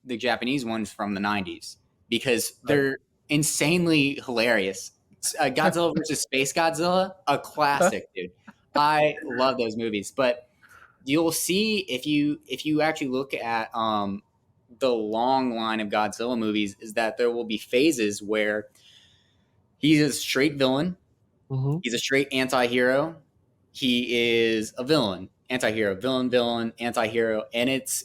the Japanese ones from the 90s because Right. they're insanely hilarious. Godzilla versus Space Godzilla, a classic, dude. I love those movies. But you'll see if you actually look at the long line of Godzilla movies, is that there will be phases where he's a straight villain, Mm-hmm. he's a straight anti-hero, he is a villain, anti-hero, villain, anti-hero, and it's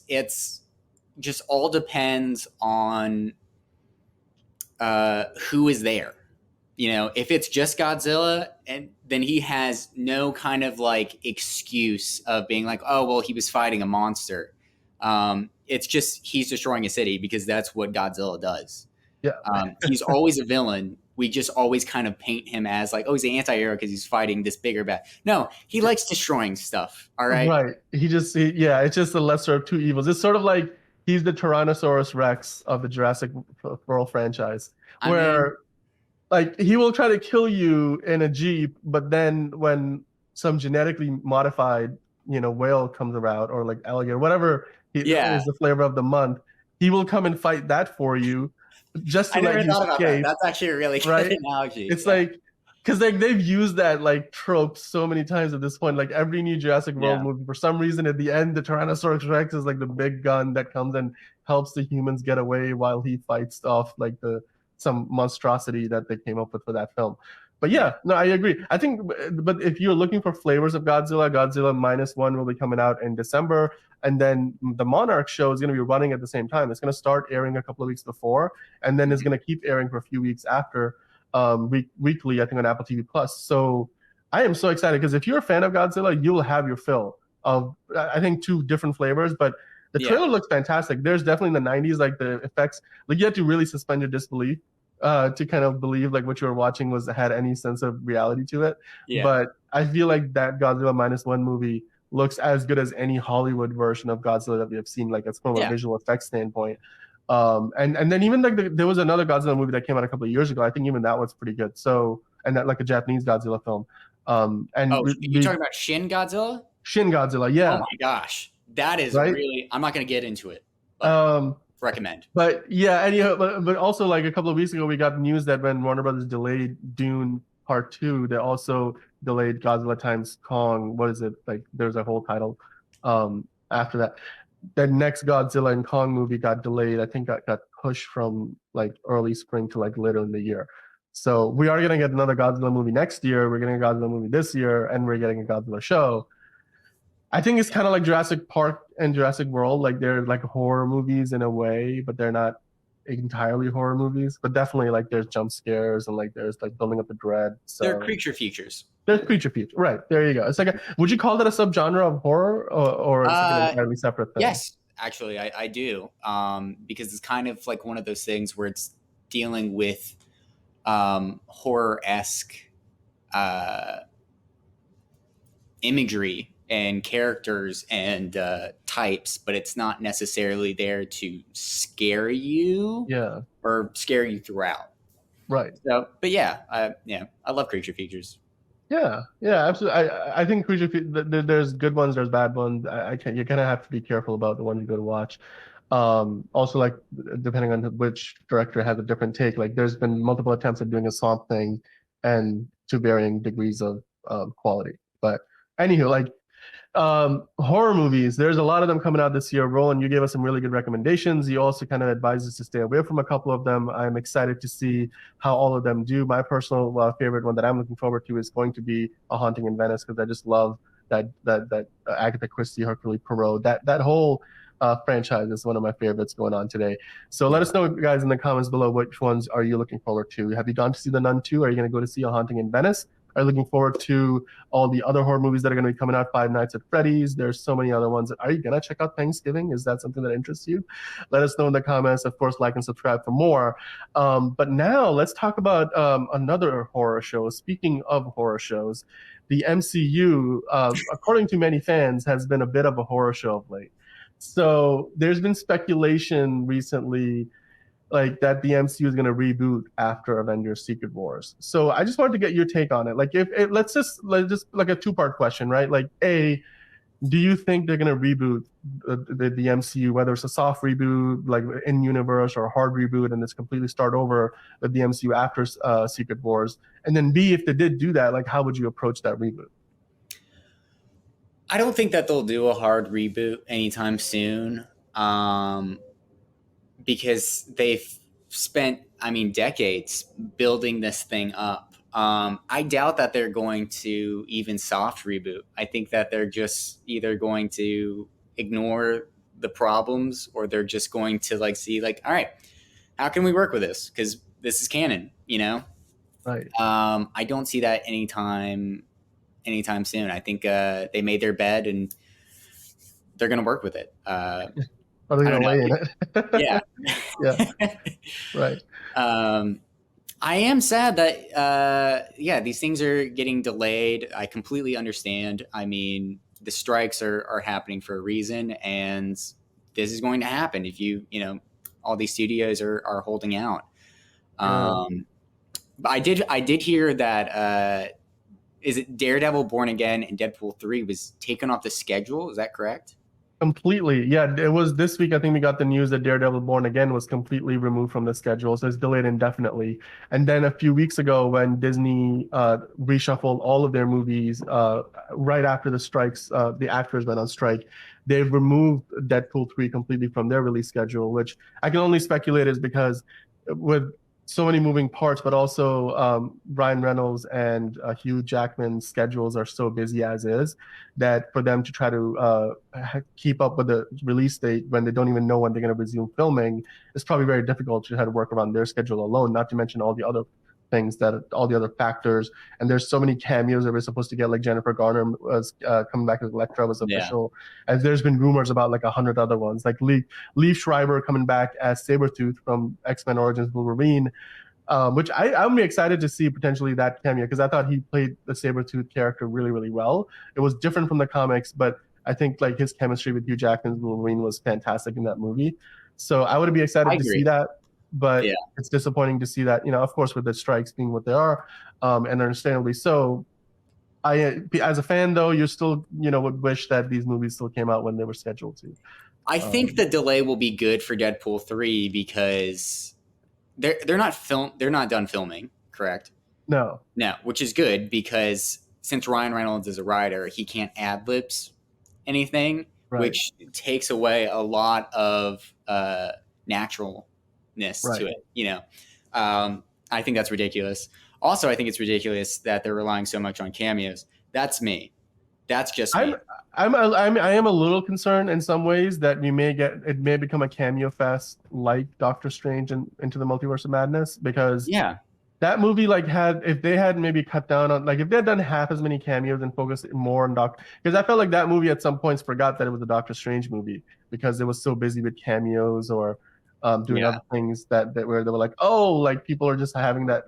just all depends on who is there. If it's just Godzilla, and then he has no kind of like excuse of being like, oh well, he was fighting a monster. It's just he's destroying a city because that's what Godzilla does. Yeah. He's always a villain. We just always kind of paint him as like, oh, he's an anti-hero because he's fighting this bigger bad. No, he likes destroying stuff. All right. Right. Yeah, it's just the lesser of two evils. It's sort of like he's the Tyrannosaurus Rex of the Jurassic World franchise, I mean, where like he will try to kill you in a Jeep, but then when some genetically modified, whale comes around or like alligator, whatever yeah, is the flavor of the month, he will come and fight that for you just I to let never you thought about that. escape, That's actually a really good right? analogy. It's Yeah. like because like they've used that like trope so many times at this point. Like every new Jurassic World Yeah. movie, for some reason, at the end, the Tyrannosaurus Rex is like the big gun that comes and helps the humans get away while he fights off like the some monstrosity that they came up with for that film. But Yeah. yeah, no, I agree. I think, but if you're looking for flavors of Godzilla, Godzilla -1 will be coming out in December, and then the Monarch show is going to be running at the same time. It's going to start airing a couple of weeks before, and then it's Mhm. going to keep airing for a few weeks after, weekly, I think on Apple TV Plus. So I am so excited because if you're a fan of Godzilla, you'll have your fill of, I think, two different flavors. But the Yeah. trailer looks fantastic. There's definitely in the '90s like the effects, like you had to really suspend your disbelief to kind of believe like what you were watching was had any sense of reality to it. Yeah. But I feel like that Godzilla -1 movie looks as good as any Hollywood version of Godzilla that we have seen, like it's from a Yeah. visual effects standpoint. And then even like there was another Godzilla movie that came out a couple of years ago. I think even that was pretty good. So and that like a Japanese Godzilla film. And Oh, you're talking about Shin Godzilla? Shin Godzilla, Oh yeah, my gosh, that is right. really. I'm not going to get into it, but Um, recommend. but yeah, anyhow, but also like a couple of weeks ago, we got news that when Warner Brothers delayed Dune Part Two, they also delayed Godzilla times Kong. What is it like? There's a whole title after that. The next Godzilla and Kong movie got delayed. I think got pushed from like early spring to like later in the year. So we are gonna get another Godzilla movie next year. We're getting a Godzilla movie this year, and we're getting a Godzilla show. I think it's Yeah. kind of like Jurassic Park and Jurassic World. Like they're like horror movies in a way, but they're not entirely horror movies. But definitely like there's jump scares and like there's like building up the dread. They're So creature features. there's creature feature. Right. There you go. It's like would you call that a subgenre of horror or it's like an Uh, entirely separate thing? yes, actually, I do. Because it's kind of like one of those things where it's dealing with horror esque uh, imagery and characters and types, but it's not necessarily there to scare you Yeah. or scare you throughout. Right. So, but yeah, I love creature features. Yeah, yeah, absolutely. I think there's good ones, there's bad ones. I can You kind of have to be careful about the ones you go to watch. Also, like depending on which director has a different take. Like there's been multiple attempts at doing a Swamp Thing, and to varying degrees of quality. But anywho, like horror movies, there's a lot of them coming out this year. Roland, you gave us some really good recommendations. You also kind of advised us to stay away from a couple of them. I'm excited to see how all of them do. My personal favorite one that I'm looking forward to is going to be A Haunting in Venice because I just love that Agatha Christie, Hercule Poirot, that whole franchise is one of my favorites going on today. So let Yeah. us know, guys, in the comments below, which ones are you looking forward to? Have you gone to see The Nun 2? Are you going to go to see A Haunting in Venice? Are you looking forward to all the other horror movies that are going to be coming out? Five Nights at Freddy's. There's so many other ones. Are you going to check out Thanksgiving? Is that something that interests you? Let us know in the comments. Of course, like and subscribe for more. But now let's talk about another horror show. Speaking of horror shows, the MCU, according to many fans, has been a bit of a horror show of late. So there's been speculation recently like that the MCU is going to reboot after Avengers Secret Wars. So I just wanted to get your take on it. Like if let's just like a two-part question, right? Like A, do you think they're going to reboot the MCU, whether it's a soft reboot like in universe or a hard reboot and it's completely start over with the MCU after Secret Wars? And then B, if they did do that, like how would you approach that reboot? I don't think that they'll do a hard reboot anytime soon. Because they've spent, I mean, decades building this thing up. I doubt that they're going to even soft reboot. I think that they're just either going to ignore the problems, or they're just going to like see like, all right, how can we work with this? Because this is canon, you know. Right. I don't see that anytime soon. I think they made their bed and they're going to work with it. Are they I don't gonna know. lay in it? Yeah. Yeah. Right. um, I am sad that yeah, these things are getting delayed. I completely understand. I mean, the strikes are happening for a reason, and this is going to happen if all these studios are holding out. Yeah. But I did hear that is it Daredevil Born Again and Deadpool 3 was taken off the schedule? Is that correct? Completely. Yeah, it was this week. I think we got the news that Daredevil Born Again was completely removed from the schedule. So it's delayed indefinitely. And then a few weeks ago, when Disney reshuffled all of their movies right after the strikes, the actors went on strike, they've removed Deadpool 3 completely from their release schedule, which I can only speculate is because with so many moving parts, but also Ryan Reynolds and Hugh Jackman's schedules are so busy as is that for them to try to keep up with the release date when they don't even know when they're going to resume filming is probably very difficult to try to work around their schedule alone, not to mention all the other things all the other factors. And there's so many cameos that we're supposed to get, like Jennifer Garner was coming back as Elektra was Yeah. official. And there's been rumors about like 100 other ones, like Lee Schreiber coming back as Sabretooth from X-Men Origins Wolverine, which I'm excited to see potentially that cameo because I thought he played the Sabretooth character really, really well. It was different from the comics, but I think like his chemistry with Hugh Jackman's Wolverine was fantastic in that movie. So I would be I excited to see agree. that, but Yeah. it's disappointing to see that, of course, with the strikes being what they are, and understandably so. As a fan though, you still, would wish that these movies still came out when they were scheduled to. I think Um, the delay will be good for Deadpool 3 because they're not done filming, correct? no, No, which is good because since Ryan Reynolds is a writer, he can't ad libs anything, right, which takes away a lot of naturalness to right. it. I think that's ridiculous. Also, I think it's ridiculous that they're relying so much on cameos. That's me. That's just I'm me. I am a little concerned in some ways that it may become a cameo fest like Doctor Strange and Into the Multiverse of Madness because Yeah, that movie like had if they had maybe cut down on like if they had done half as many cameos and focused more on Doctor because I felt like that movie at some points forgot that it was a Doctor Strange movie because it was so busy with cameos or doing yeah, other things that where they were like, oh, like people are just having that,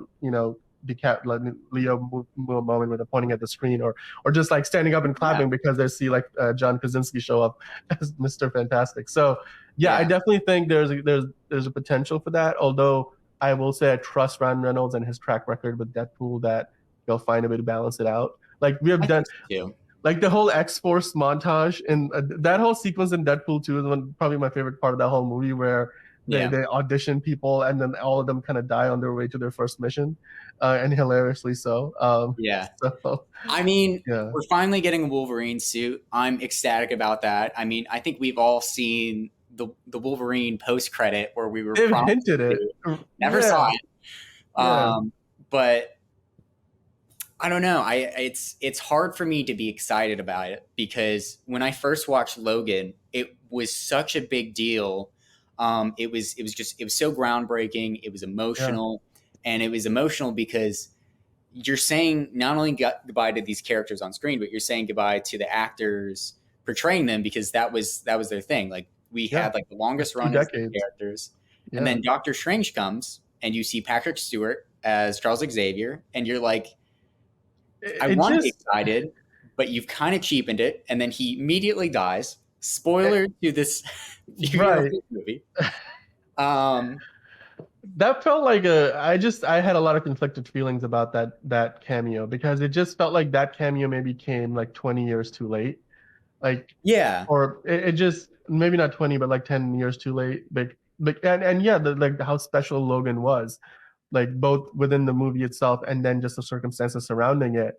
like Leo moment where they're pointing at the screen or just like standing up and yeah, clapping because they see like John Krasinski show up as Mr. Fantastic. So yeah, I yeah. definitely think there's a potential for that. Although I will say I trust Ryan Reynolds and his track record with Deadpool that they'll find a way to balance it out. Like we have I done, think so too. like the whole X Force montage and that whole sequence in Deadpool 2 is probably my favorite part of that whole movie where Yeah, they audition people and then all of them kind of die on their way to their first mission, and hilariously so. yeah. So I mean, yeah, we're finally getting a Wolverine suit. I'm ecstatic about that. I mean, I think we've all seen the Wolverine post credit where we were they've promised hinted it. to. Never saw Yeah, it. yeah, But I don't know. It's hard for me to be excited about it because when I first watched Logan, it was such a big deal. It was so groundbreaking. It was yeah, emotional, and it was emotional because you're saying not only goodbye to these characters on screen, but you're saying goodbye to the actors portraying them because that was their thing. Like we yeah. had like the longest Two run as these decades. characters, and Yeah, then Doctor Strange comes and you see Patrick Stewart as Charles Xavier, and you're like, I it want to be just excited, but you've kind of cheapened it, and then he immediately dies. eh, Spoiler to this few-year-old right. movie. Um, That felt like I had a lot of conflicted feelings about that cameo because it just felt like that cameo maybe came like 20 years too late. Like yeah, or it just maybe not 20 but like 10 years too late. And yeah, like how special Logan was, like both within the movie itself and then just the circumstances surrounding it.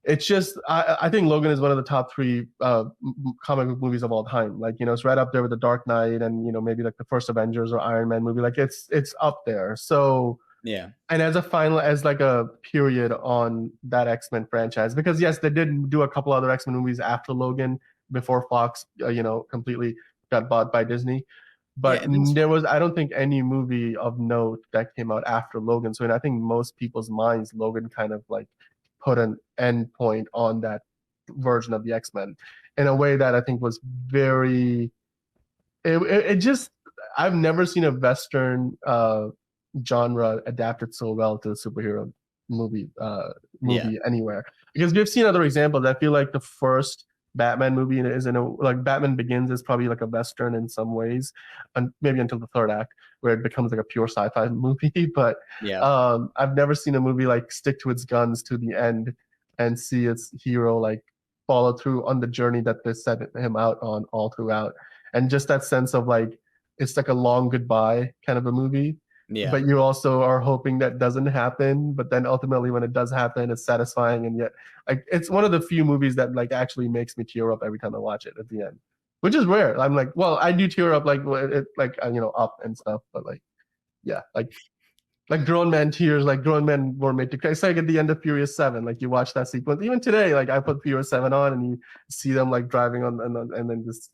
It's just I think Logan is one of the top three comic book movies of all time. Like it's right up there with the Dark Knight and maybe like the first Avengers or Iron Man movie. Like it's up there. So yeah, and as like a period on that X-Men franchise because yes, they did do a couple other X-Men movies after Logan before Fox completely got bought by Disney. But Yeah, that's there fine. was, I don't think, any movie of note that came out after Logan. So I think most people's minds, Logan kind of like put an end point on that version of the X-Men in a way that I think was very it just I've never seen a Western genre adapted so well to the superhero movie Yeah, movie anywhere. Because we've seen other examples. I feel like the first Batman movie is in a like Batman Begins is probably like a Western in some ways, and maybe until the third act where it becomes like a pure sci-fi movie. But yeah, I've never seen a movie like stick to its guns to the end and see its hero like follow through on the journey that they set him out on all throughout. And just that sense of like it's like a long goodbye kind of a movie, yeah. but you also are hoping that doesn't happen, but then ultimately when it does happen it's satisfying, and yet like it's one of the few movies that like actually makes me tear up every time I watch it at the end, which is rare. I'm like, well, I do tear up like like up and stuff, but like yeah, like grown man tears, like grown men were made to cry. It's like at the end of Furious 7, like you watch that sequence even today, like I put Furious 7 on and you see them like driving on and then just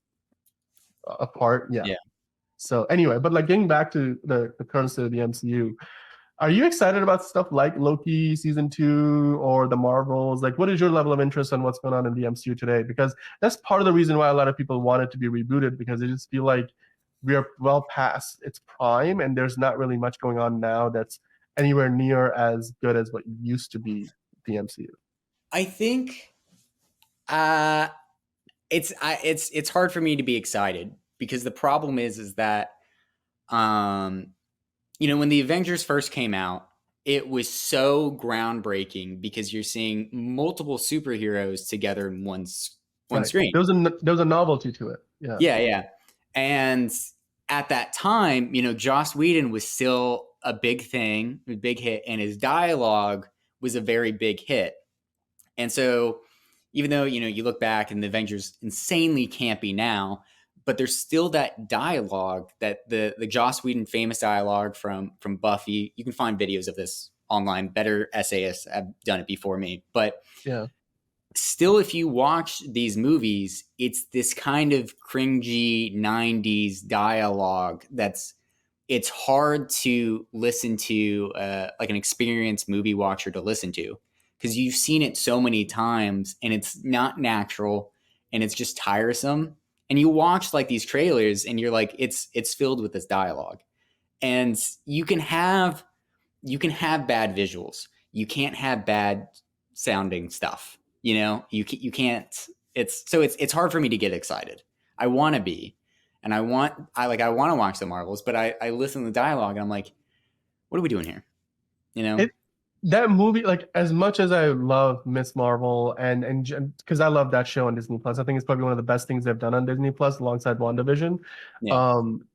apart. Yeah. Yeah. So anyway, but like getting back to the current state of the MCU, are you excited about stuff like Loki season 2 or the Marvels? Like, what is your level of interest on what's going on in the MCU today? Because that's part of the reason why a lot of people want it to be rebooted, because they just feel like we are well past its prime and there's not really much going on now that's anywhere near as good as what used to be the MCU. I think uh it's hard for me to be excited because the problem is that um when the Avengers first came out, it was so groundbreaking because you're seeing multiple superheroes together in one Right. screen. There was a novelty to it. Yeah. Yeah, yeah. And at that time, Joss Whedon was still a big thing, a big hit, and his dialogue was a very big hit. And so, even though you look back and the Avengers insanely campy now, but there's still that dialogue, that the Joss Whedon famous dialogue from Buffy. You can find videos of this online. Better essayists have done it before me, but Yeah. still, if you watch these movies, it's this kind of cringy 90s dialogue it's hard to listen to, like an experienced movie watcher to listen to, because you've seen it so many times and it's not natural and it's just tiresome. And you watch like these trailers and you're like, it's filled with this dialogue. And you can have bad visuals. You can't have bad sounding stuff. You can't. It's hard for me to get excited. I want to be, and I want to watch the Marvels, but I listen to the dialogue and I'm like, what are we doing here? You know? It that movie, like as much as I love Miss Marvel and because I love that show on Disney Plus, I think it's probably one of the best things they've done on Disney Plus alongside WandaVision. Yeah, Um,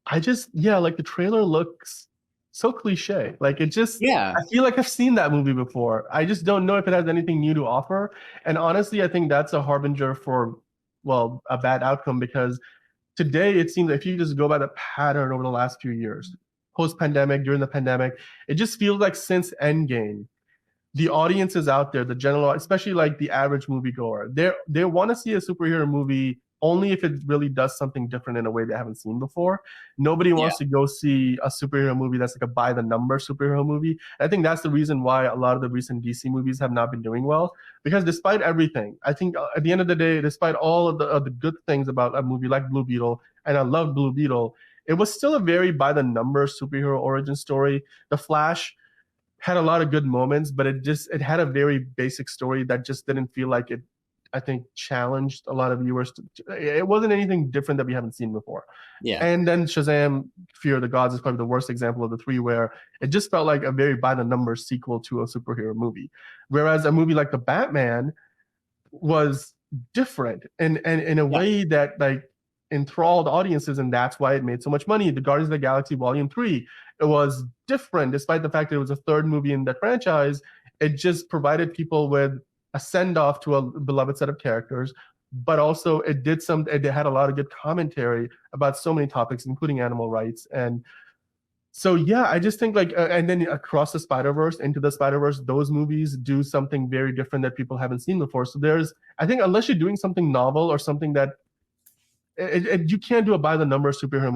I just yeah, like the trailer looks so cliche. Like it just yeah, I feel like I've seen that movie before. I just don't know if it has anything new to offer. And honestly, I think that's a harbinger for well, a bad outcome because today it seems if you just go by the pattern over the last few years, post pandemic, during the pandemic, it just feels like since Endgame, the audience is out there, the general, especially like the average moviegoer, they want to see a superhero movie only if it really does something different in a way they haven't seen before. Nobody yeah, wants to go see a superhero movie that's like a by the number superhero movie. I think that's the reason why a lot of the recent DC movies have not been doing well. Because despite everything, I think at the end of the day, despite all of the good things about a movie like Blue Beetle, and I love Blue Beetle, it was still a very by the number superhero origin story. The Flash had a lot of good moments, but it had a very basic story that just didn't feel like it. I think challenged a lot of viewers. It wasn't anything different that we haven't seen before. yeah, And then Shazam: Fear of the Gods is probably the worst example of the three, where it just felt like a very by the numbers sequel to a superhero movie. Whereas a movie like the Batman was different and in a yeah, way that like enthralled audiences, and that's why it made so much money. The Guardians of the Galaxy Volume 3, it was different despite the fact that it was a third movie in that franchise. It just provided people with a send off to a beloved set of characters, but also it had a lot of good commentary about so many topics including animal rights. And so yeah, I just think like and then across the Spider-Verse, into the Spider-Verse, those movies do something very different that people haven't seen before. So there's I think unless you're doing something novel or something that you can't do a by the numbers superhero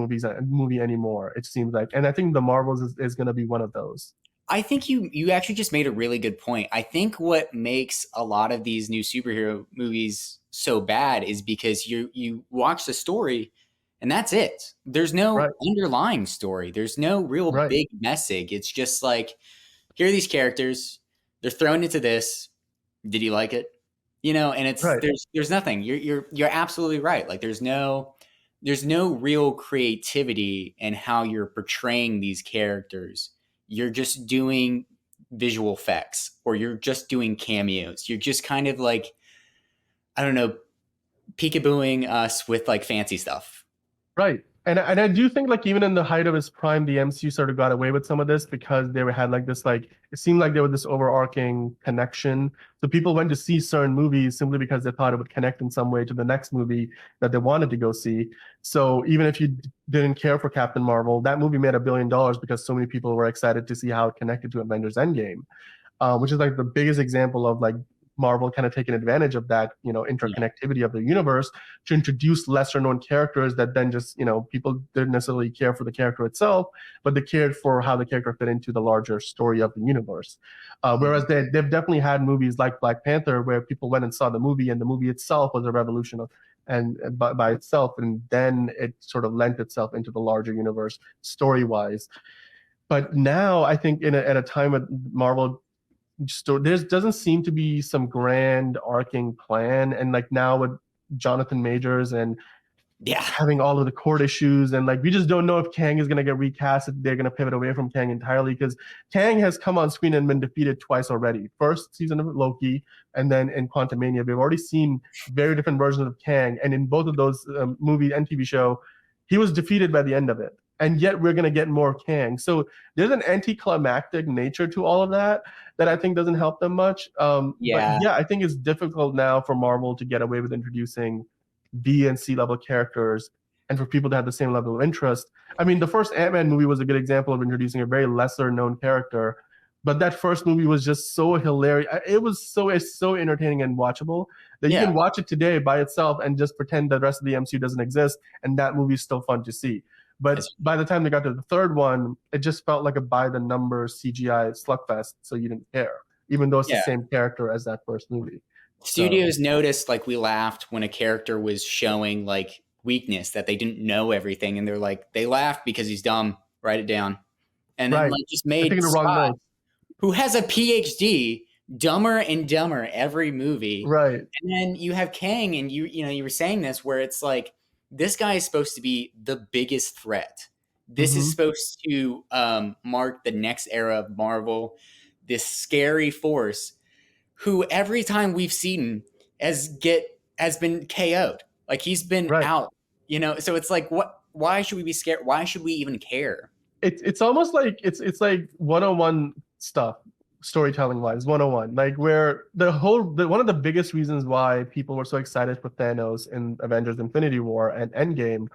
movie anymore, it seems like. And I think the Marvels is going to be one of those. I think you actually just made a really good point. I think what makes a lot of these new superhero movies so bad is because you watch the story and that's it. There's no Right, underlying story. There's no real right, big message. It's just like, here are these characters. They're thrown into this. Did you like it? And it's right, there's nothing. You're absolutely right. Like there's no real creativity in how you're portraying these characters. You're just doing visual effects or you're just doing cameos. You're just kind of like, I don't know, peekabooing us with like fancy stuff. right. And I do think like even in the height of his prime, the MCU sort of got away with some of this because they had like this like it seemed like there was this overarching connection. So people went to see certain movies simply because they thought it would connect in some way to the next movie that they wanted to go see. So even if you didn't care for Captain Marvel, that movie made $1 billion because so many people were excited to see how it connected to Avengers Endgame, which is like the biggest example of like Marvel kind of taking advantage of that, Yeah. interconnectivity of the universe to introduce lesser known characters that then just, people didn't necessarily care for the character itself, but they cared for how the character fit into the larger story of the universe. Whereas Mhm. they've definitely had movies like Black Panther where people went and saw the movie and the movie itself was a revolution and by itself, and then it sort of lent itself into the larger universe story wise. But now I think at a time when Marvel there doesn't seem to be some grand arcing plan, and like now with Jonathan Majors and Yeah. having all of the court issues, and like we just don't know if Kang is going to get recast, if they're going to pivot away from Kang entirely, because Kang has come on screen and been defeated twice already. First season of Loki, and then in Quantumania we've already seen very different versions of Kang, and in both of those movie and TV show he was defeated by the end of it, and yet we're going to get more Kang. So there's an anticlimactic nature to all of that that I think doesn't help them much. But Yeah. yeah, I think it's difficult now for Marvel to get away with introducing B and C level characters and for people to have the same level of interest. I mean, the first Ant-Man movie was a good example of introducing a very lesser known character, but that first movie was just so hilarious. It's so entertaining and watchable that you Yeah. can watch it today by itself and just pretend the rest of the MCU doesn't exist, and that movie is still fun to see. But That's, by the time they got to the third one, it just felt like a by the numbers CGI slugfest, so you didn't care, even though it's the yeah. same character as that first movie. So Studios noticed like we laughed when a character was showing like weakness that they didn't know everything and they're like they laughed because he's dumb, write it down. And then right, like just they're made taking the wrong Scott, notes. who has a PhD, dumber and dumber every movie. Right. And then you have Kang and you were saying this where it's like this guy is supposed to be the biggest threat. This is Mm-hmm. supposed to mark the next era of Marvel, this scary force who every time we've seen has been KO'd. Like he's been Right. out. So it's like what why should we be scared? Why should we even care? It's almost like it's like 101 stuff, storytelling wise, 101. Like where one of the biggest reasons why people were so excited for Thanos in Avengers Infinity War and Endgame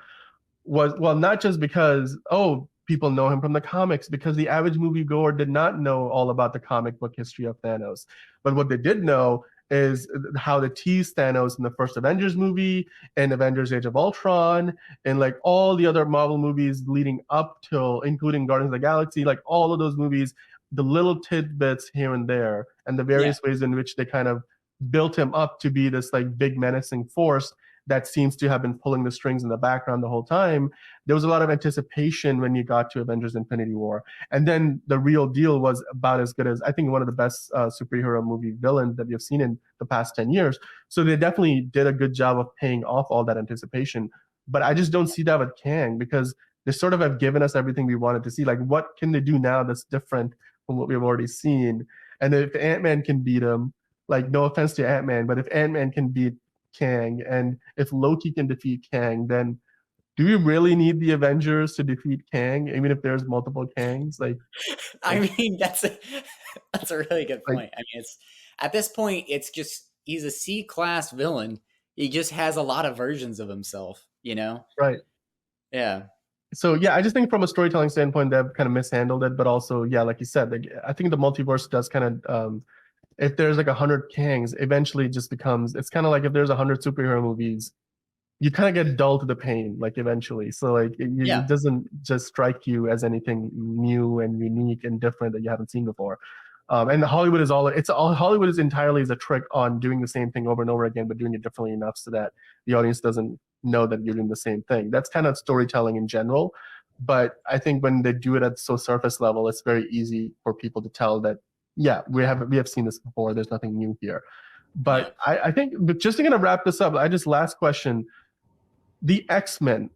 was, well, not just because, oh, people know him from the comics, because the average moviegoer did not know all about the comic book history of Thanos. But what they did know is how they teased Thanos in the first Avengers movie and Avengers Age of Ultron and like all the other Marvel movies leading up till, including Guardians of the Galaxy, like all of those movies, the little tidbits here and there, and the Yeah. various ways in which they kind of built him up to be this like big menacing force that seems to have been pulling the strings in the background the whole time. There was a lot of anticipation when you got to Avengers Infinity War. And then the real deal was about as good as, I think, one of the best superhero movie villains that we have seen in the past 10 years. So they definitely did a good job of paying off all that anticipation. But I just don't see that with Kang because they sort of have given us everything we wanted to see. Like, what can they do now that's different from what we've already seen? And if Ant-Man can beat him, like, no offense to Ant-Man, but if Ant-Man can beat Kang, and if Loki can defeat Kang, then do we really need the Avengers to defeat Kang, even if there's multiple Kangs? I like, mean, that's a really good like, point. I mean, it's at this point, it's just he's a C class villain. He just has a lot of versions of himself. right. Yeah. So yeah, I just think from a storytelling standpoint, they've kind of mishandled it, but also, yeah, like you said, like, I think the multiverse does kind of, if there's like 100 Kangs, eventually it just becomes, it's kind of like if there's 100 superhero movies, you kind of get dull to the pain, like eventually. So like it Yeah, doesn't just strike you as anything new and unique and different that you haven't seen before. And Hollywood is all it's all Hollywood is entirely is a trick on doing the same thing over and over again, but doing it differently enough so that the audience doesn't know that you're doing the same thing. That's kind of storytelling in general. But I think when they do it at so surface level, it's very easy for people to tell that, yeah, we have seen this before. There's nothing new here. yeah, But I think, but just to kind of wrap this up, I just last question: the X-Men,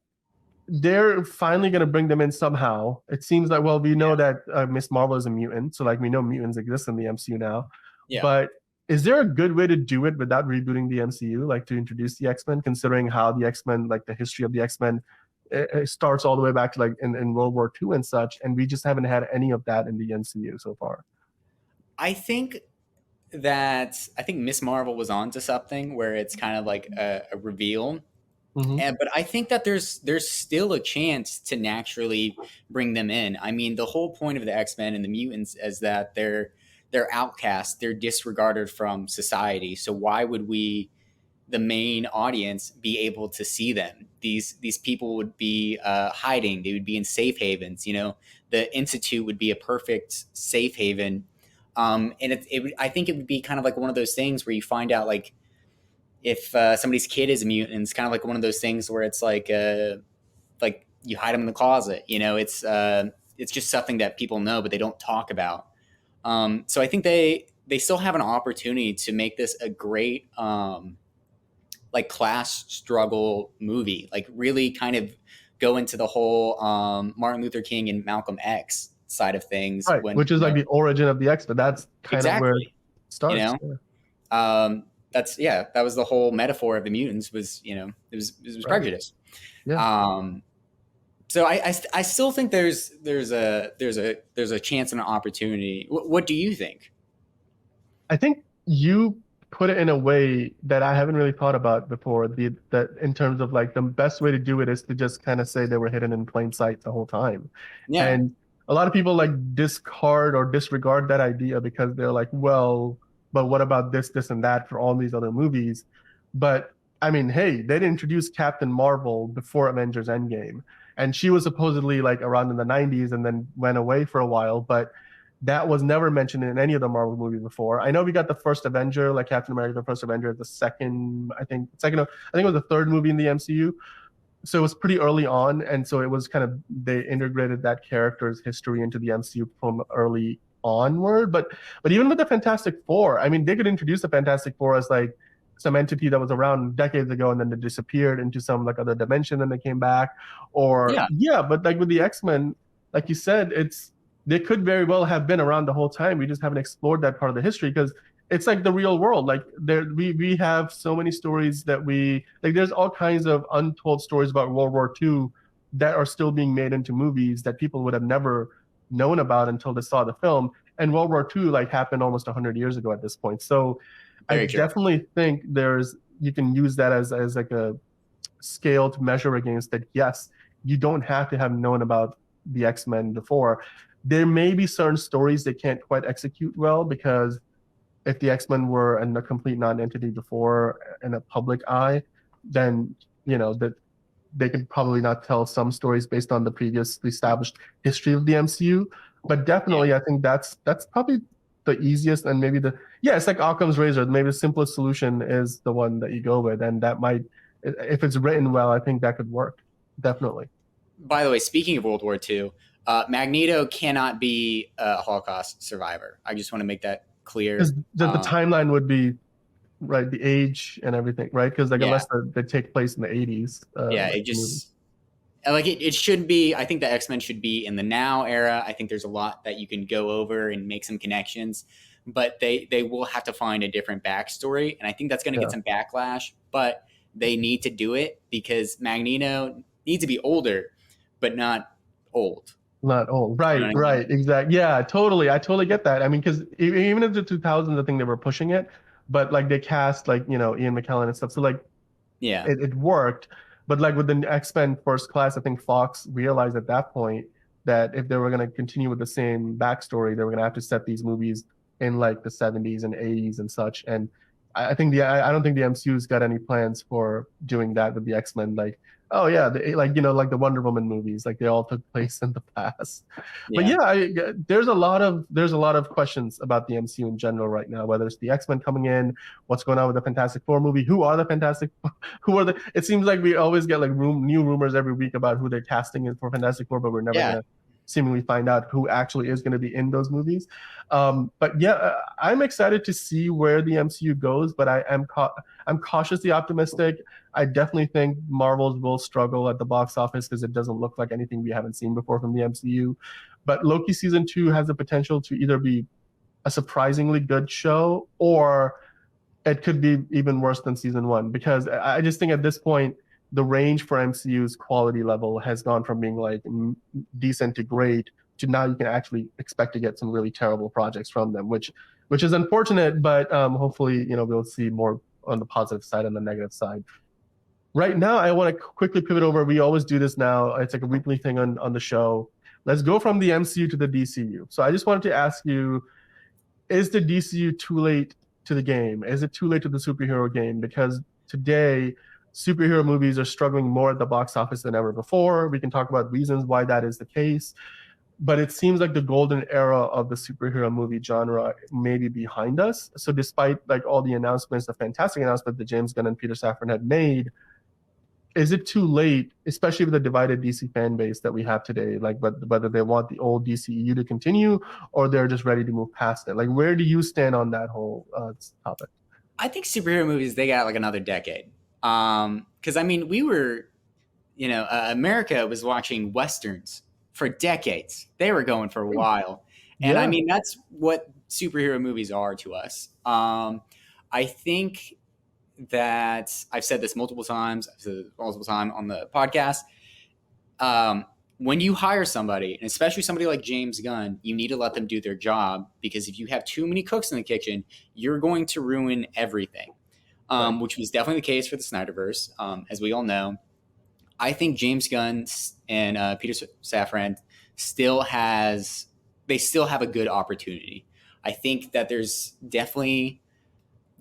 they're finally going to bring them in somehow. It seems like, well, we know yeah, that Miss Marvel is a mutant, so like we know mutants exist in the MCU now. yeah. But is there a good way to do it without rebooting the MCU, like to introduce the X-Men, considering how the X-Men, like the history of the X-Men, it starts all the way back to like in World War II and such, and we just haven't had any of that in the MCU so far. I think I think Miss Marvel was onto something where it's kind of like a reveal. Mm-hmm. But I think that there's still a chance to naturally bring them in. I mean, the whole point of the X-Men and the mutants is that they're outcasts, they're disregarded from society. So why would we, the main audience, be able to see them? These people would be hiding. They would be in safe havens. You know, the Institute would be a perfect safe haven. And I think it would be kind of like one of those things where you find out like if somebody's kid is a mutant, it's kind of like one of those things where it's like you hide them in the closet. You know, it's just something that people know, but they don't talk about. So I think they still have an opportunity to make this a great like class struggle movie, like really kind of go into the whole Martin Luther King and Malcolm X side of things Right, when which is like the origin of the X-Men. That's kind of where it exactly, you starts. know. Yeah. That's yeah, that was the whole metaphor of the mutants was, you know, it was Right. prejudice. Yeah. Um, so I still think there's a chance and an opportunity. What do you think? I think you put it in a way that I haven't really thought about before. That in terms of like the best way to do it is to just kind of say they were hidden in plain sight the whole time. Yeah, And a lot of people like discard or disregard that idea because they're like, well, but what about this, this, and that for all these other movies? But I mean, hey, they'd introduced Captain Marvel before Avengers Endgame. And she was supposedly like around in the 90s and then went away for a while. But that was never mentioned in any of the Marvel movies before. I know we got the first Avenger, like Captain America, the first Avenger, the second, I think it was the third movie in the MCU. So it was pretty early on, and so it was kind of they integrated that character's history into the MCU from early onward. But even with the Fantastic Four, I mean, they could introduce the Fantastic Four as like some entity that was around decades ago and then they disappeared into some like other dimension and they came back. Or yeah, yeah, but like with the X-Men, like you said, it's they could very well have been around the whole time. We just haven't explored that part of the history because it's like the real world. Like there, we have so many stories that we like. There's all kinds of untold stories about World War II that are still being made into movies that people would have never known about until they saw the film. And World War II like happened almost 100 years ago at this point. So I very true. definitely think there's you can use that as like a scale to measure against that. Yes, you don't have to have known about the X-Men before. There may be certain stories they can't quite execute well because if the X-Men were a complete non-entity before in a public eye, then that they could probably not tell some stories based on the previously established history of the MCU. But Yeah, definitely, I think that's probably the easiest and maybe yeah, it's like Occam's razor. Maybe the simplest solution is the one that you go with, and that might, if it's written well, I think that could work. Definitely. by the way, speaking of World War II, Magneto cannot be a Holocaust survivor. I just want to make that Because clear. the timeline would be right, the age and everything, right? Because like Yeah, unless they take place in the 80s, yeah, like it the movie. just like it should be. I think the X-Men should be in the now era. I think there's a lot that you can go over and make some connections, but they will have to find a different backstory, and I think that's going to get Yeah, some backlash. But they need to do it because Magneto needs to be older, but not old. not old. You know Right, what I mean? right, exactly. Yeah, totally. I totally get that. I mean, because even in the 2000s, I think they were pushing it, but like they cast like Ian McKellen and stuff, so like Yeah, it worked. But like with the X-Men First Class, I think Fox realized at that point that if they were going to continue with the same backstory, they were going to have to set these movies in like the 70s and 80s and such. And I think I don't think the MCU's got any plans for doing that with the X-Men. Like, oh yeah, like like the Wonder Woman movies, like they all took place in the past. But Yeah. yeah, there's a lot of questions about the MCU in general right now. Whether it's the X-Men coming in, what's going on with the Fantastic Four movie, who are the Fantastic, who are the? It seems like we always get like new rumors every week about who they're casting in for Fantastic Four, but we're never Yeah. gonna seemingly find out who actually is going to be in those movies. But yeah, I'm excited to see where the MCU goes, but I'm cautiously optimistic. I definitely think Marvels will struggle at the box office because it doesn't look like anything we haven't seen before from the MCU. But Loki season 2 has the potential to either be a surprisingly good show, or it could be even worse than season 1, because I just think at this point the range for MCU's quality level has gone from being like decent to great to now you can actually expect to get some really terrible projects from them, which is unfortunate, but hopefully we'll see more on the positive side and the negative side. Right now, I want to quickly pivot over. We always do this now. It's like a weekly thing on the show. Let's go from the MCU to the DCU. So I just wanted to ask you, is the DCU too late to the game? Is it too late to the superhero game? Because today, superhero movies are struggling more at the box office than ever before. We can talk about reasons why that is the case, but it seems like the golden era of the superhero movie genre may be behind us. So despite like all the announcements, the fantastic announcement that James Gunn and Peter Safran had made, is it too late, especially with the divided DC fan base that we have today, like whether they want the old DCEU to continue or they're just ready to move past it? Like, where do you stand on that whole topic? I think superhero movies, they got like another decade. Because I mean, America was watching westerns for decades. They were going for a while, and I Yeah, mean that's what superhero movies are to us. I think that I've said this multiple times. I've said it multiple times on the podcast. Um, when you hire somebody, and especially somebody like James Gunn, you need to let them do their job, because if you have too many cooks in the kitchen, you're going to ruin everything. right. Which was definitely the case for the Snyderverse, as we all know. I think James Gunn and Peter Safran they still have a good opportunity. I think that there's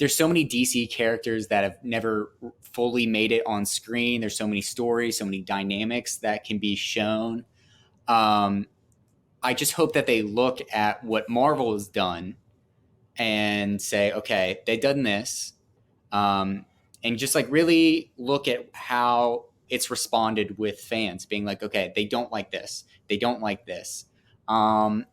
so many DC characters that have never fully made it on screen. There's so many stories, so many dynamics that can be shown. Um, I just hope that they look at what Marvel has done and say, okay, they've done this, um, and just like really look at how it's responded with fans being like, okay, they don't like this, they don't like this, um,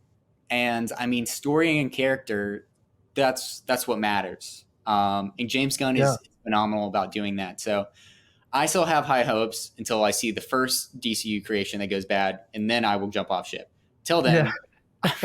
and I mean, story and character, that's what matters. And James Gunn Yeah. is phenomenal about doing that. So I still have high hopes until I see the first DCU creation that goes bad, and then I will jump off ship. Till Yeah. then,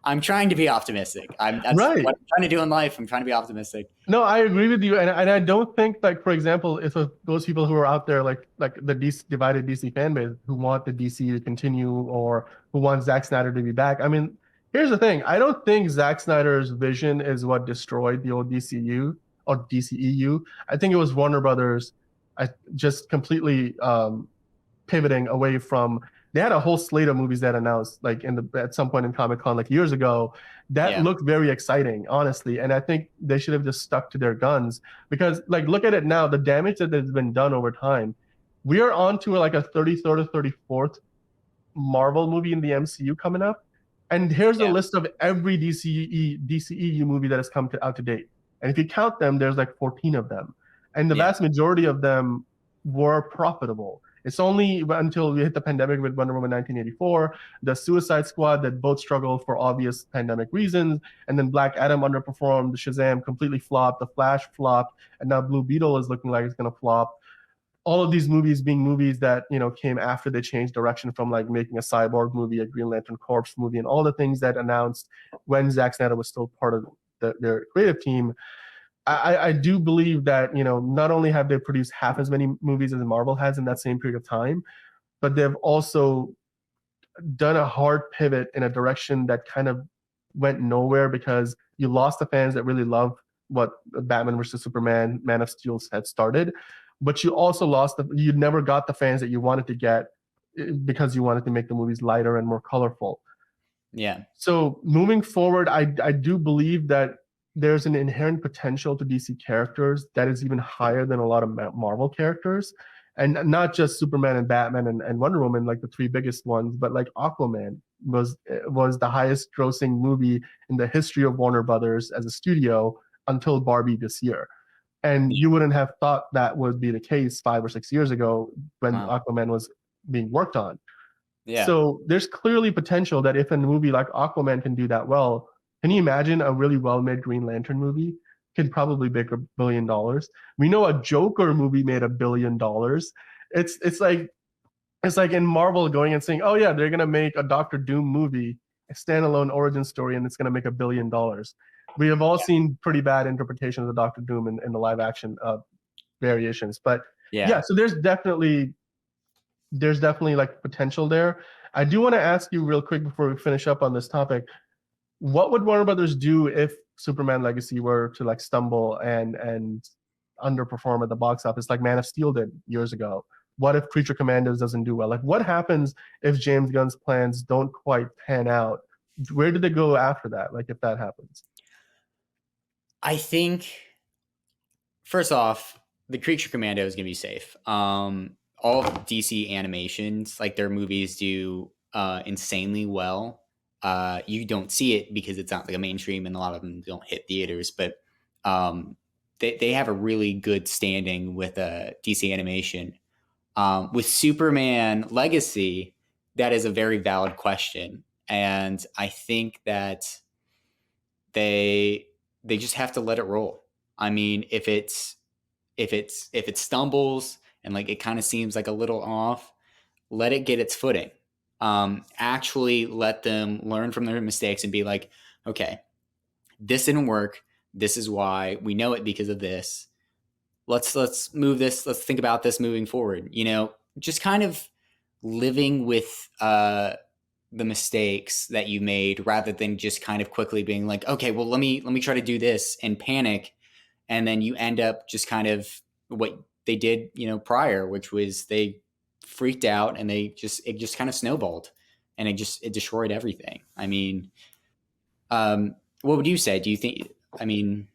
I'm trying to be optimistic. That's Right. what I'm trying to do in life. I'm trying to be optimistic. No, I agree with you, and I don't think, like, for example, if those people who are out there like the divided DC fan base who want the DC to continue or who want Zack Snyder to be back. I mean, here's the thing: I don't think Zack Snyder's vision is what destroyed the old DCU or DCEU. I think it was Warner Brothers, I just completely pivoting away from. They had a whole slate of movies that announced like at some point in Comic Con like years ago that Yeah, looked very exciting, honestly. And I think they should have just stuck to their guns, because like look at it now, the damage that has been done over time. We are on to like a 33rd or 34th Marvel movie in the MCU coming up. And here's a yeah, list of every DCEU movie that has out to date. And if you count them, there's like 14 of them. And the yeah, vast majority of them were profitable. It's only until we hit the pandemic with Wonder Woman 1984, the Suicide Squad that both struggled for obvious pandemic reasons, and then Black Adam underperformed, Shazam completely flopped, The Flash flopped, and now Blue Beetle is looking like it's going to flop. All of these movies being movies that came after they changed direction from like making a Cyborg movie, a Green Lantern Corps movie, and all the things that announced when Zack Snyder was still part of their creative team. I do believe that not only have they produced half as many movies as Marvel has in that same period of time, but they've also done a hard pivot in a direction that kind of went nowhere, because you lost the fans that really love what Batman versus Superman, Man of Steel had started, but you also you never got the fans that you wanted to get, because you wanted to make the movies lighter and more colorful. yeah, So moving forward, I do believe that there's an inherent potential to DC characters that is even higher than a lot of Marvel characters. And not just Superman and Batman and Wonder Woman, like the three biggest ones, but like Aquaman was the highest grossing movie in the history of Warner Brothers as a studio until Barbie this year. And you wouldn't have thought that would be the case 5 or 6 years ago when Wow. Aquaman was being worked on. Yeah. So there's clearly potential that if a movie like Aquaman can do that well, can you imagine a really well-made Green Lantern movie could probably make $1 billion? We know a Joker movie made $1 billion. It's like in Marvel going and saying, oh yeah, they're gonna make a Doctor Doom movie, a standalone origin story, and it's gonna make $1 billion. We have all seen pretty bad interpretations of Doctor Doom in the live action variations. But Yeah. yeah, so there's definitely like potential there. I do want to ask you real quick before we finish up on this topic, what would Warner Brothers do if Superman Legacy were to like stumble and underperform at the box office like Man of Steel did years ago? What if Creature Commandos doesn't do well? Like what happens if James Gunn's plans don't quite pan out? Where do they go after that? Like if that happens? I think first off, the Creature Commando is gonna be safe. All of DC animations, like their movies, do insanely well. You don't see it because it's not like a mainstream, and a lot of them don't hit theaters. But they have a really good standing with DC animation. With Superman Legacy, that is a very valid question, and I think that they just have to let it roll. I mean, if it stumbles and like it kind of seems like a little off, let it get its footing. Actually let them learn from their mistakes and be like, okay, this didn't work. This is why we know it because of this. Let's move this. Let's think about this moving forward. Just kind of living with the mistakes that you made rather than just kind of quickly being like, okay, well let me try to do this and panic, and then you end up just kind of what they did, prior, which was they freaked out and it just kind of snowballed, and it destroyed everything. I mean, what would you say? Do you think? I mean,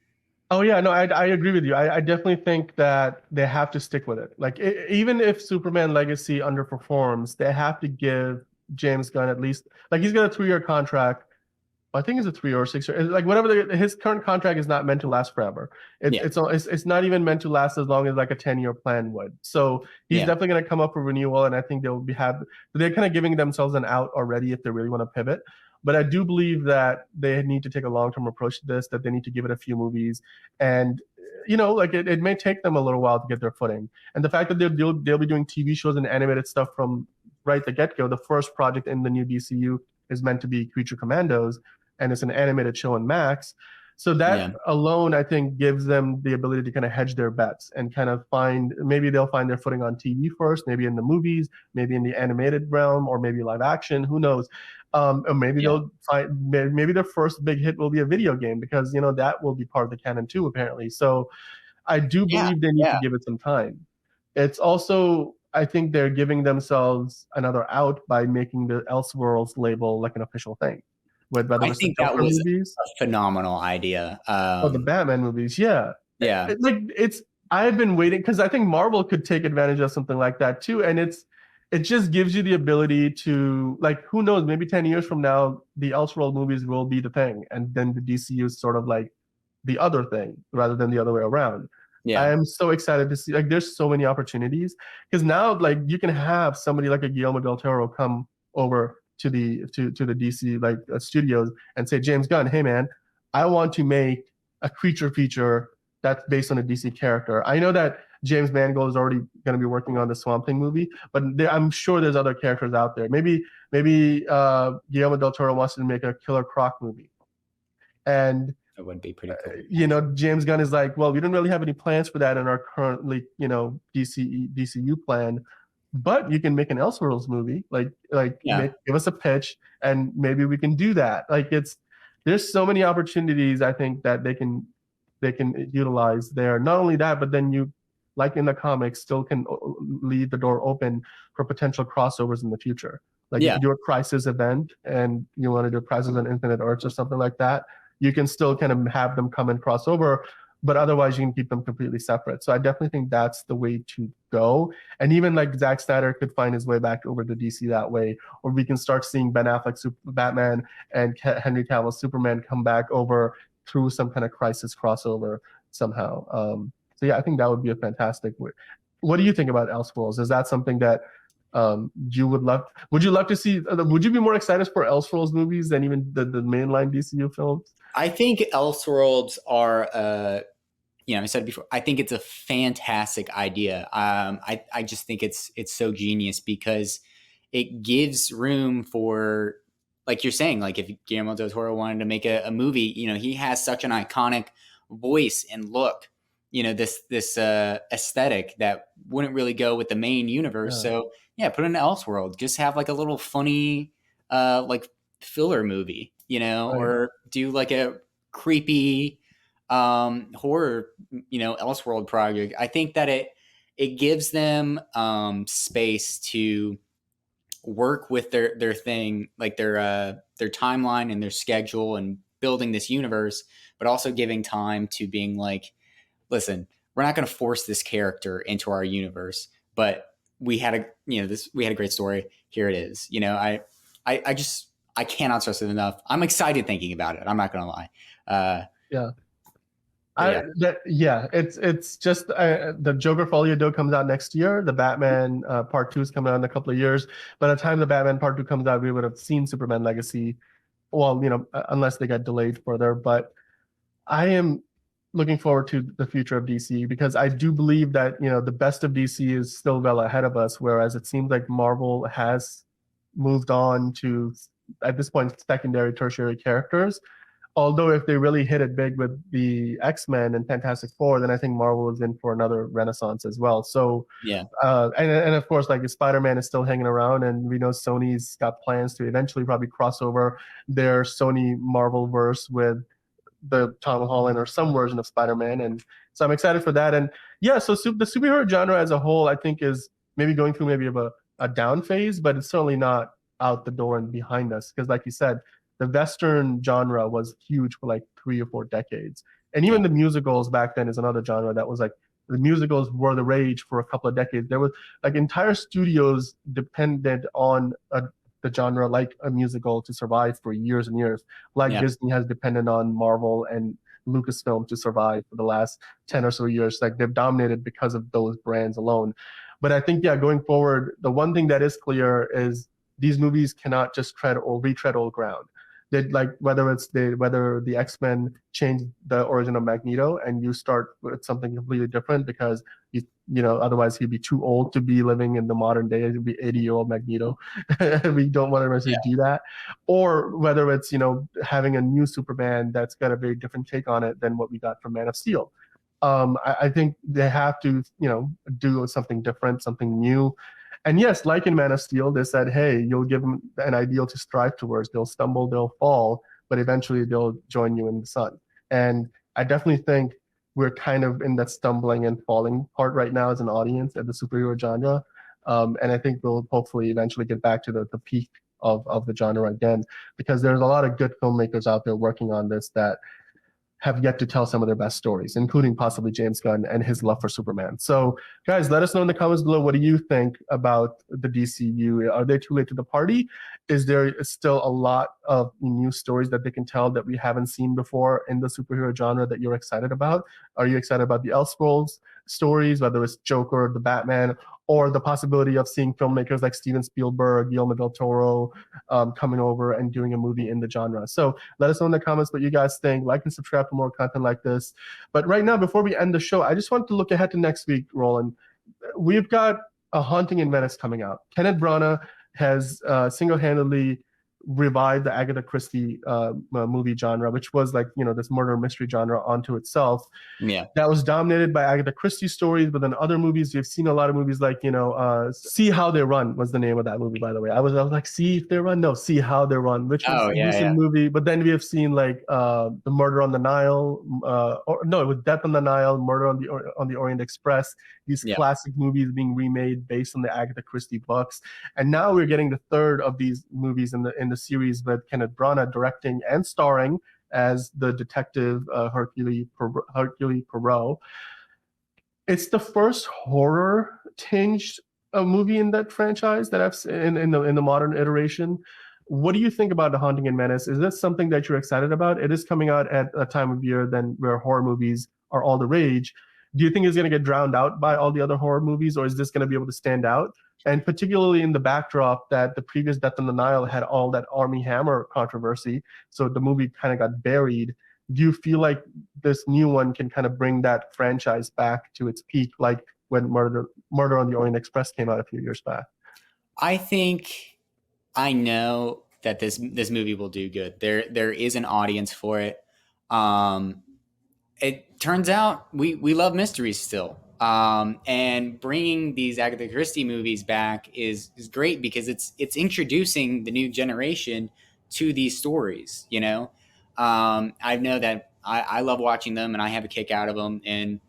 Oh yeah, no, I agree with you. I definitely think that they have to stick with it. Like even if Superman Legacy underperforms, they have to give James Gunn at least like he's got a 3-year contract. I think it's a 3 or 6 year. Like whatever his current contract is not meant to last forever. It's yeah, it's not even meant to last as long as like a 10-year plan would. So he's yeah, definitely going to come up for renewal, and I think they're kind of giving themselves an out already if they really want to pivot. But I do believe that they need to take a long-term approach to this. That they need to give it a few movies, and like it may take them a little while to get their footing. And the fact that they'll be doing TV shows and animated stuff from right the get-go. The first project in the new DCU is meant to be Creature Commandos, and it's an animated show on Max. So that yeah, alone, I think, gives them the ability to kind of hedge their bets and kind of maybe they'll find their footing on TV first, maybe in the movies, maybe in the animated realm, or maybe live action. Who knows? Or maybe yeah, they'll find maybe their first big hit will be a video game because that will be part of the canon too, apparently. So I do yeah, believe they need to yeah. give it some time. It's also I think they're giving themselves another out by making the Elseworlds label like an official thing with whether I it's the think that Joker was movies a phenomenal idea. or the Batman movies. Yeah. Yeah, Like I've been waiting because I think Marvel could take advantage of something like that too. And it just gives you the ability to like, who knows, maybe 10 years from now, the Elseworld movies will be the thing. And then the DCU is sort of like the other thing rather than the other way around. I yeah, am so excited to see like there's so many opportunities because now like you can have somebody like a Guillermo del Toro come over to the DC like studios and say, James Gunn, hey man, I want to make a creature feature that's based on a DC character. I know that James Mangold is already going to be working on the Swamp Thing movie, but I'm sure there's other characters out there. Maybe Guillermo del Toro wants to make a Killer Croc movie, and it would be pretty cool. James Gunn is like, well, we don't really have any plans for that in our currently, DCU plan, but you can make an Elseworlds movie, Yeah, give us a pitch, and maybe we can do that. There's so many opportunities I think that they can utilize there. Not only that, but then you, like in the comics, still can leave the door open for potential crossovers in the future. Like if yeah, you do a Crisis event and you want to do a Crisis on Infinite Earths or something like that, you can still kind of have them come and cross over, but otherwise you can keep them completely separate. So I definitely think that's the way to go. And even like Zack Snyder could find his way back over to DC that way, or we can start seeing Ben Affleck Batman and Henry Cavill Superman come back over through some kind of crisis crossover somehow. So yeah, I think that would be a fantastic way. What do you think about Elseworlds? Is that something that you would love? Would you love to see? Would you be more excited for Elseworlds movies than even the mainline DCU films? I think Elseworlds are, I said before, I think it's a fantastic idea. I just think it's so genius because it gives room for, like you're saying, like if Guillermo del Toro wanted to make a movie, he has such an iconic voice and look, this aesthetic that wouldn't really go with the main universe. Yeah. So yeah, put in Elseworld, just have like a little funny, like filler movie, Right. or do like a creepy horror, Elseworld project. I think that it gives them space to work with their thing, like their timeline and their schedule and building this universe, but also giving time to being like, listen, we're not going to force this character into our universe, but we had a great story. Here it is. I cannot stress it enough. I'm excited thinking about it. I'm not going to lie. Yeah. Yeah. It's just the Joker Folie à Deux comes out next year. The Batman Part 2 is coming out in a couple of years. By the time the Batman Part 2 comes out, we would have seen Superman Legacy. Well, unless they got delayed further. But I am looking forward to the future of DC because I do believe that the best of DC is still well ahead of us. Whereas it seems like Marvel has moved on to, at this point, secondary, tertiary characters. Although if they really hit it big with the X-Men and Fantastic Four, then I think Marvel is in for another renaissance as well. So Yeah. and of course, like Spider-Man is still hanging around, and we know Sony's got plans to eventually probably cross over their Sony Marvel verse with the Tom Holland or some version of Spider-Man, and so I'm excited for that. And yeah, so the superhero genre as a whole, I think, is maybe going through maybe of a down phase, but it's certainly not out the door and behind us because, like you said, the Western genre was huge for like 3 or 4 decades, and even Yeah. the musicals back then is another genre that was like the musicals were the rage for a couple of decades. There was like entire studios dependent on the genre like a musical to survive for years and years, like Yeah. Disney has depended on Marvel and Lucasfilm to survive for the last 10 or so years. Like they've dominated because of those brands alone. But I think, yeah, going forward, the one thing that is clear is these movies cannot just tread or retread old ground. They like whether the X-Men change the origin of Magneto and you start with something completely different because otherwise he'd be too old to be living in the modern day. It'd be 80-year-old Magneto. We don't want to necessarily do that. Or whether it's having a new Superman that's got a very different take on it than what we got from Man of Steel. I think they have to do something different, something new. And yes, like in Man of Steel, they said, hey, you'll give them an ideal to strive towards. They'll stumble, they'll fall, but eventually they'll join you in the sun. And I definitely think we're kind of in that stumbling and falling part right now as an audience at the superhero genre. And I think we'll hopefully eventually get back to the peak of the genre again, because there's a lot of good filmmakers out there working on this that have yet to tell some of their best stories, including possibly James Gunn and his love for Superman. So, guys, let us know in the comments below, what do you think about the DCU? Are they too late to the party? Is there still a lot of new stories that they can tell that we haven't seen before in the superhero genre that you're excited about? Are you excited about the Elseworlds stories, whether it's Joker, the Batman, or the possibility of seeing filmmakers like Steven Spielberg, Guillermo del Toro coming over and doing a movie in the genre? So let us know in the comments what you guys think. Like and subscribe for more content like this. But right now, before we end the show, I just want to look ahead to next week, Roland. We've got A Haunting in Venice coming out. Kenneth Branagh has single-handedly revived the Agatha Christie movie genre, which was like, this murder mystery genre onto itself. Yeah. That was dominated by Agatha Christie stories, but then other movies, you've seen a lot of movies like, See How They Run was the name of that movie, by the way. I was like, See If They Run? No, See How They Run, which was a decent movie. But then we have seen like The Murder on the Nile, or no, it was Death on the Nile, Murder on the Orient Express, these classic movies being remade based on the Agatha Christie books. And now we're getting the third of these movies in the series with Kenneth Branagh directing and starring as the detective Hercule Poirot. It's the first horror tinged movie in that franchise that I've seen in the modern iteration. What do you think about The Haunting in Venice? Is this something that you're excited about? It is coming out at a time of year then where horror movies are all the rage. Do you think it's going to get drowned out by all the other horror movies, or is this going to be able to stand out? And particularly in the backdrop that the previous Death on the Nile had all that Army Hammer controversy, so the movie kind of got buried. Do you feel like this new one can kind of bring that franchise back to its peak, like when Murder on the Orient Express came out a few years back? I think I know that this movie will do good. There is an audience for it. Um, it turns out we love mysteries still. And bringing these Agatha Christie movies back is great because it's introducing the new generation to these stories. You know, I know that I love watching them and I have a kick out of them. And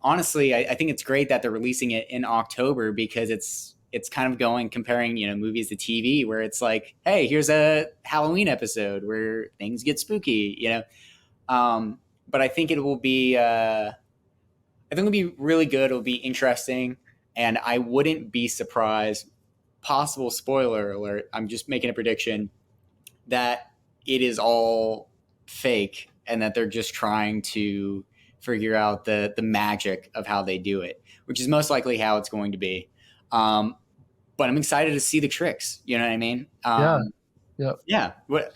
honestly, I think it's great that they're releasing it in October because it's kind of going comparing movies to TV where it's like, hey, here's a Halloween episode where things get spooky. But I think it will be it'll be really good. It'll be interesting, and I wouldn't be surprised. Possible spoiler alert. I'm just making a prediction that it is all fake and that they're just trying to figure out the magic of how they do it, which is most likely how it's going to be. But I'm excited to see the tricks. You know what I mean? Yeah, yeah. Yeah. What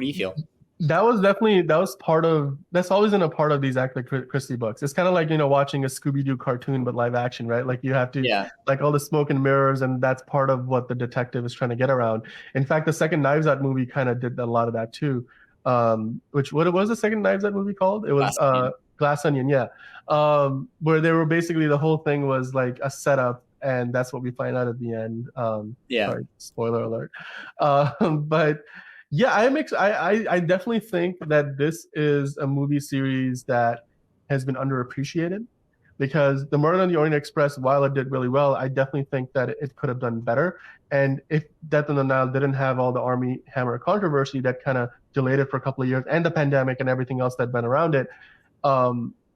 do you feel? That's always been a part of these Agatha Christie books. It's kind of like watching a Scooby-Doo cartoon but live action, right? Like you have to Yeah. like all the smoke and mirrors, and that's part of what the detective is trying to get around. In fact, the second Knives Out movie kind of did a lot of that too. Which what was the second Knives Out movie called? It was Glass Onion, yeah. Where they were basically the whole thing was like a setup, and that's what we find out at the end. Yeah. Sorry, spoiler alert. But yeah, I definitely think that this is a movie series that has been underappreciated because The Murder on the Orient Express, while it did really well, I definitely think that it could have done better. And if Death on the Nile didn't have all the Army Hammer controversy that kind of delayed it for a couple of years, and the pandemic and everything else that went around it,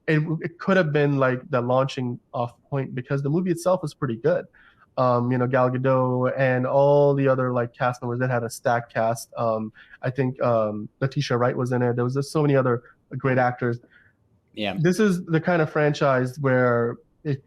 it could have been like the launching off point because the movie itself is pretty good. Gal Gadot and all the other like cast members that had a stacked cast. I think Letitia Wright was in it. There was just so many other great actors. Yeah. This is the kind of franchise where it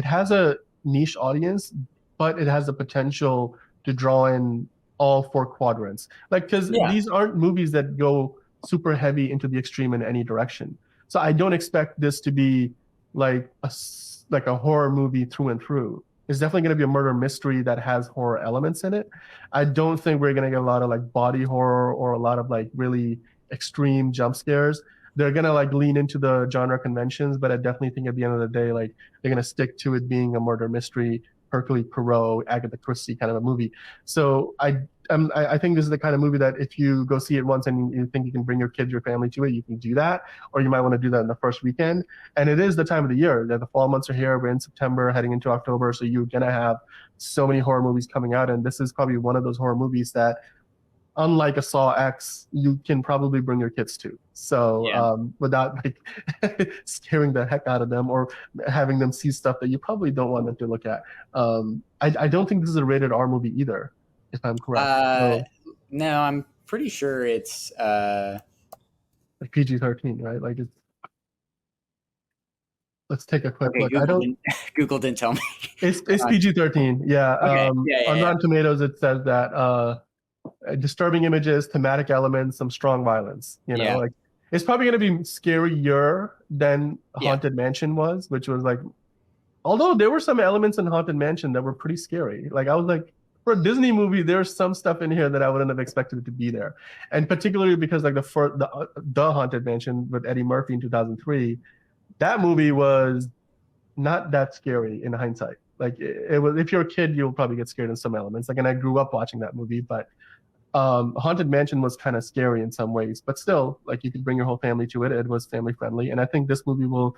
has a niche audience, but it has the potential to draw in all four quadrants. Like, because these aren't movies that go super heavy into the extreme in any direction. So I don't expect this to be like a horror movie through and through. It's definitely going to be a murder mystery that has horror elements in it. I don't think we're going to get a lot of like body horror or a lot of like really extreme jump scares. They're going to like lean into the genre conventions, but I definitely think at the end of the day, like they're going to stick to it being a murder mystery, Hercule Poirot, Agatha Christie kind of a movie. So I think this is the kind of movie that if you go see it once and you think you can bring your kids, your family to it, you can do that, or you might want to do that in the first weekend. And it is the time of the year that the fall months are here. We're in September, heading into October, so you're gonna have so many horror movies coming out, and this is probably one of those horror movies that, unlike a Saw X, you can probably bring your kids to. So without like scaring the heck out of them or having them see stuff that you probably don't want them to look at. I don't think this is a rated R movie either, if I'm correct. No, I'm pretty sure it's like PG-13, right? Like it's. Let's take a quick okay, look. Google didn't tell me. It's PG-13. Yeah. Okay. On Rotten Tomatoes, it says that disturbing images, thematic elements, some strong violence. Like it's probably going to be scarier than Haunted Mansion was, which was like, although there were some elements in Haunted Mansion that were pretty scary. Like I was like, for a Disney movie, there's some stuff in here that I wouldn't have expected it to be there, and particularly because like the Haunted Mansion with Eddie Murphy in 2003, that movie was not that scary in hindsight. Like it was, if you're a kid, you'll probably get scared in some elements. Like, and I grew up watching that movie, but Haunted Mansion was kind of scary in some ways, but still, like you could bring your whole family to it. It was family friendly, and I think this movie will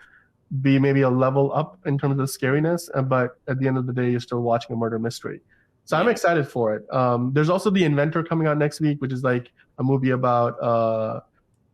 be maybe a level up in terms of scariness. But at the end of the day, you're still watching a murder mystery. So I'm excited for it. There's also The Inventor coming out next week, which is like a movie about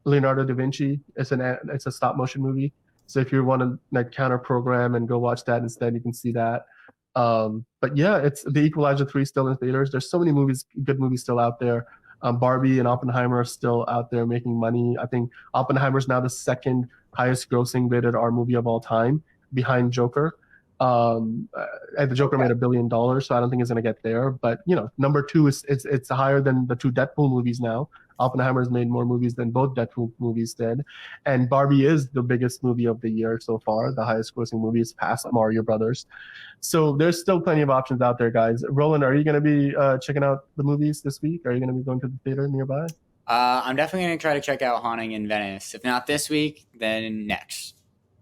Leonardo da Vinci. It's a stop motion movie. So if you want to like counter program and go watch that instead, you can see that. But yeah, it's The Equalizer 3 still in theaters. There's so many movies, good movies still out there. Barbie and Oppenheimer are still out there making money. I think Oppenheimer is now the second highest grossing rated R movie of all time, behind Joker. And the Joker Okay. made $1 billion, so I don't think it's gonna get there. But you know, number two is it's higher than the two Deadpool movies now. Oppenheimer's made more movies than both Deadpool movies did, and Barbie is the biggest movie of the year so far. The highest grossing movie is past Mario Brothers. So there's still plenty of options out there, guys. Roland, are you going to be checking out the movies this week? Are you going to be going to the theater nearby? I'm definitely going to try to check out Haunting in Venice. If not this week, then next.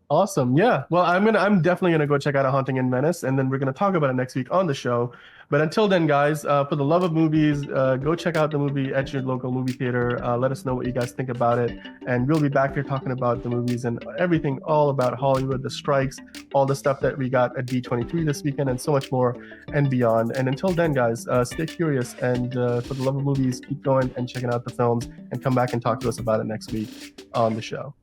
Awesome. Yeah. Well, I'm definitely gonna go check out A Haunting in Venice, and then we're gonna talk about it next week on the show. But until then, guys, for the love of movies, go check out the movie at your local movie theater. Let us know what you guys think about it, and we'll be back here talking about the movies and everything all about Hollywood, the strikes, all the stuff that we got at D23 this weekend, and so much more and beyond. And until then, guys, stay curious, and for the love of movies, keep going and checking out the films, and come back and talk to us about it next week on the show.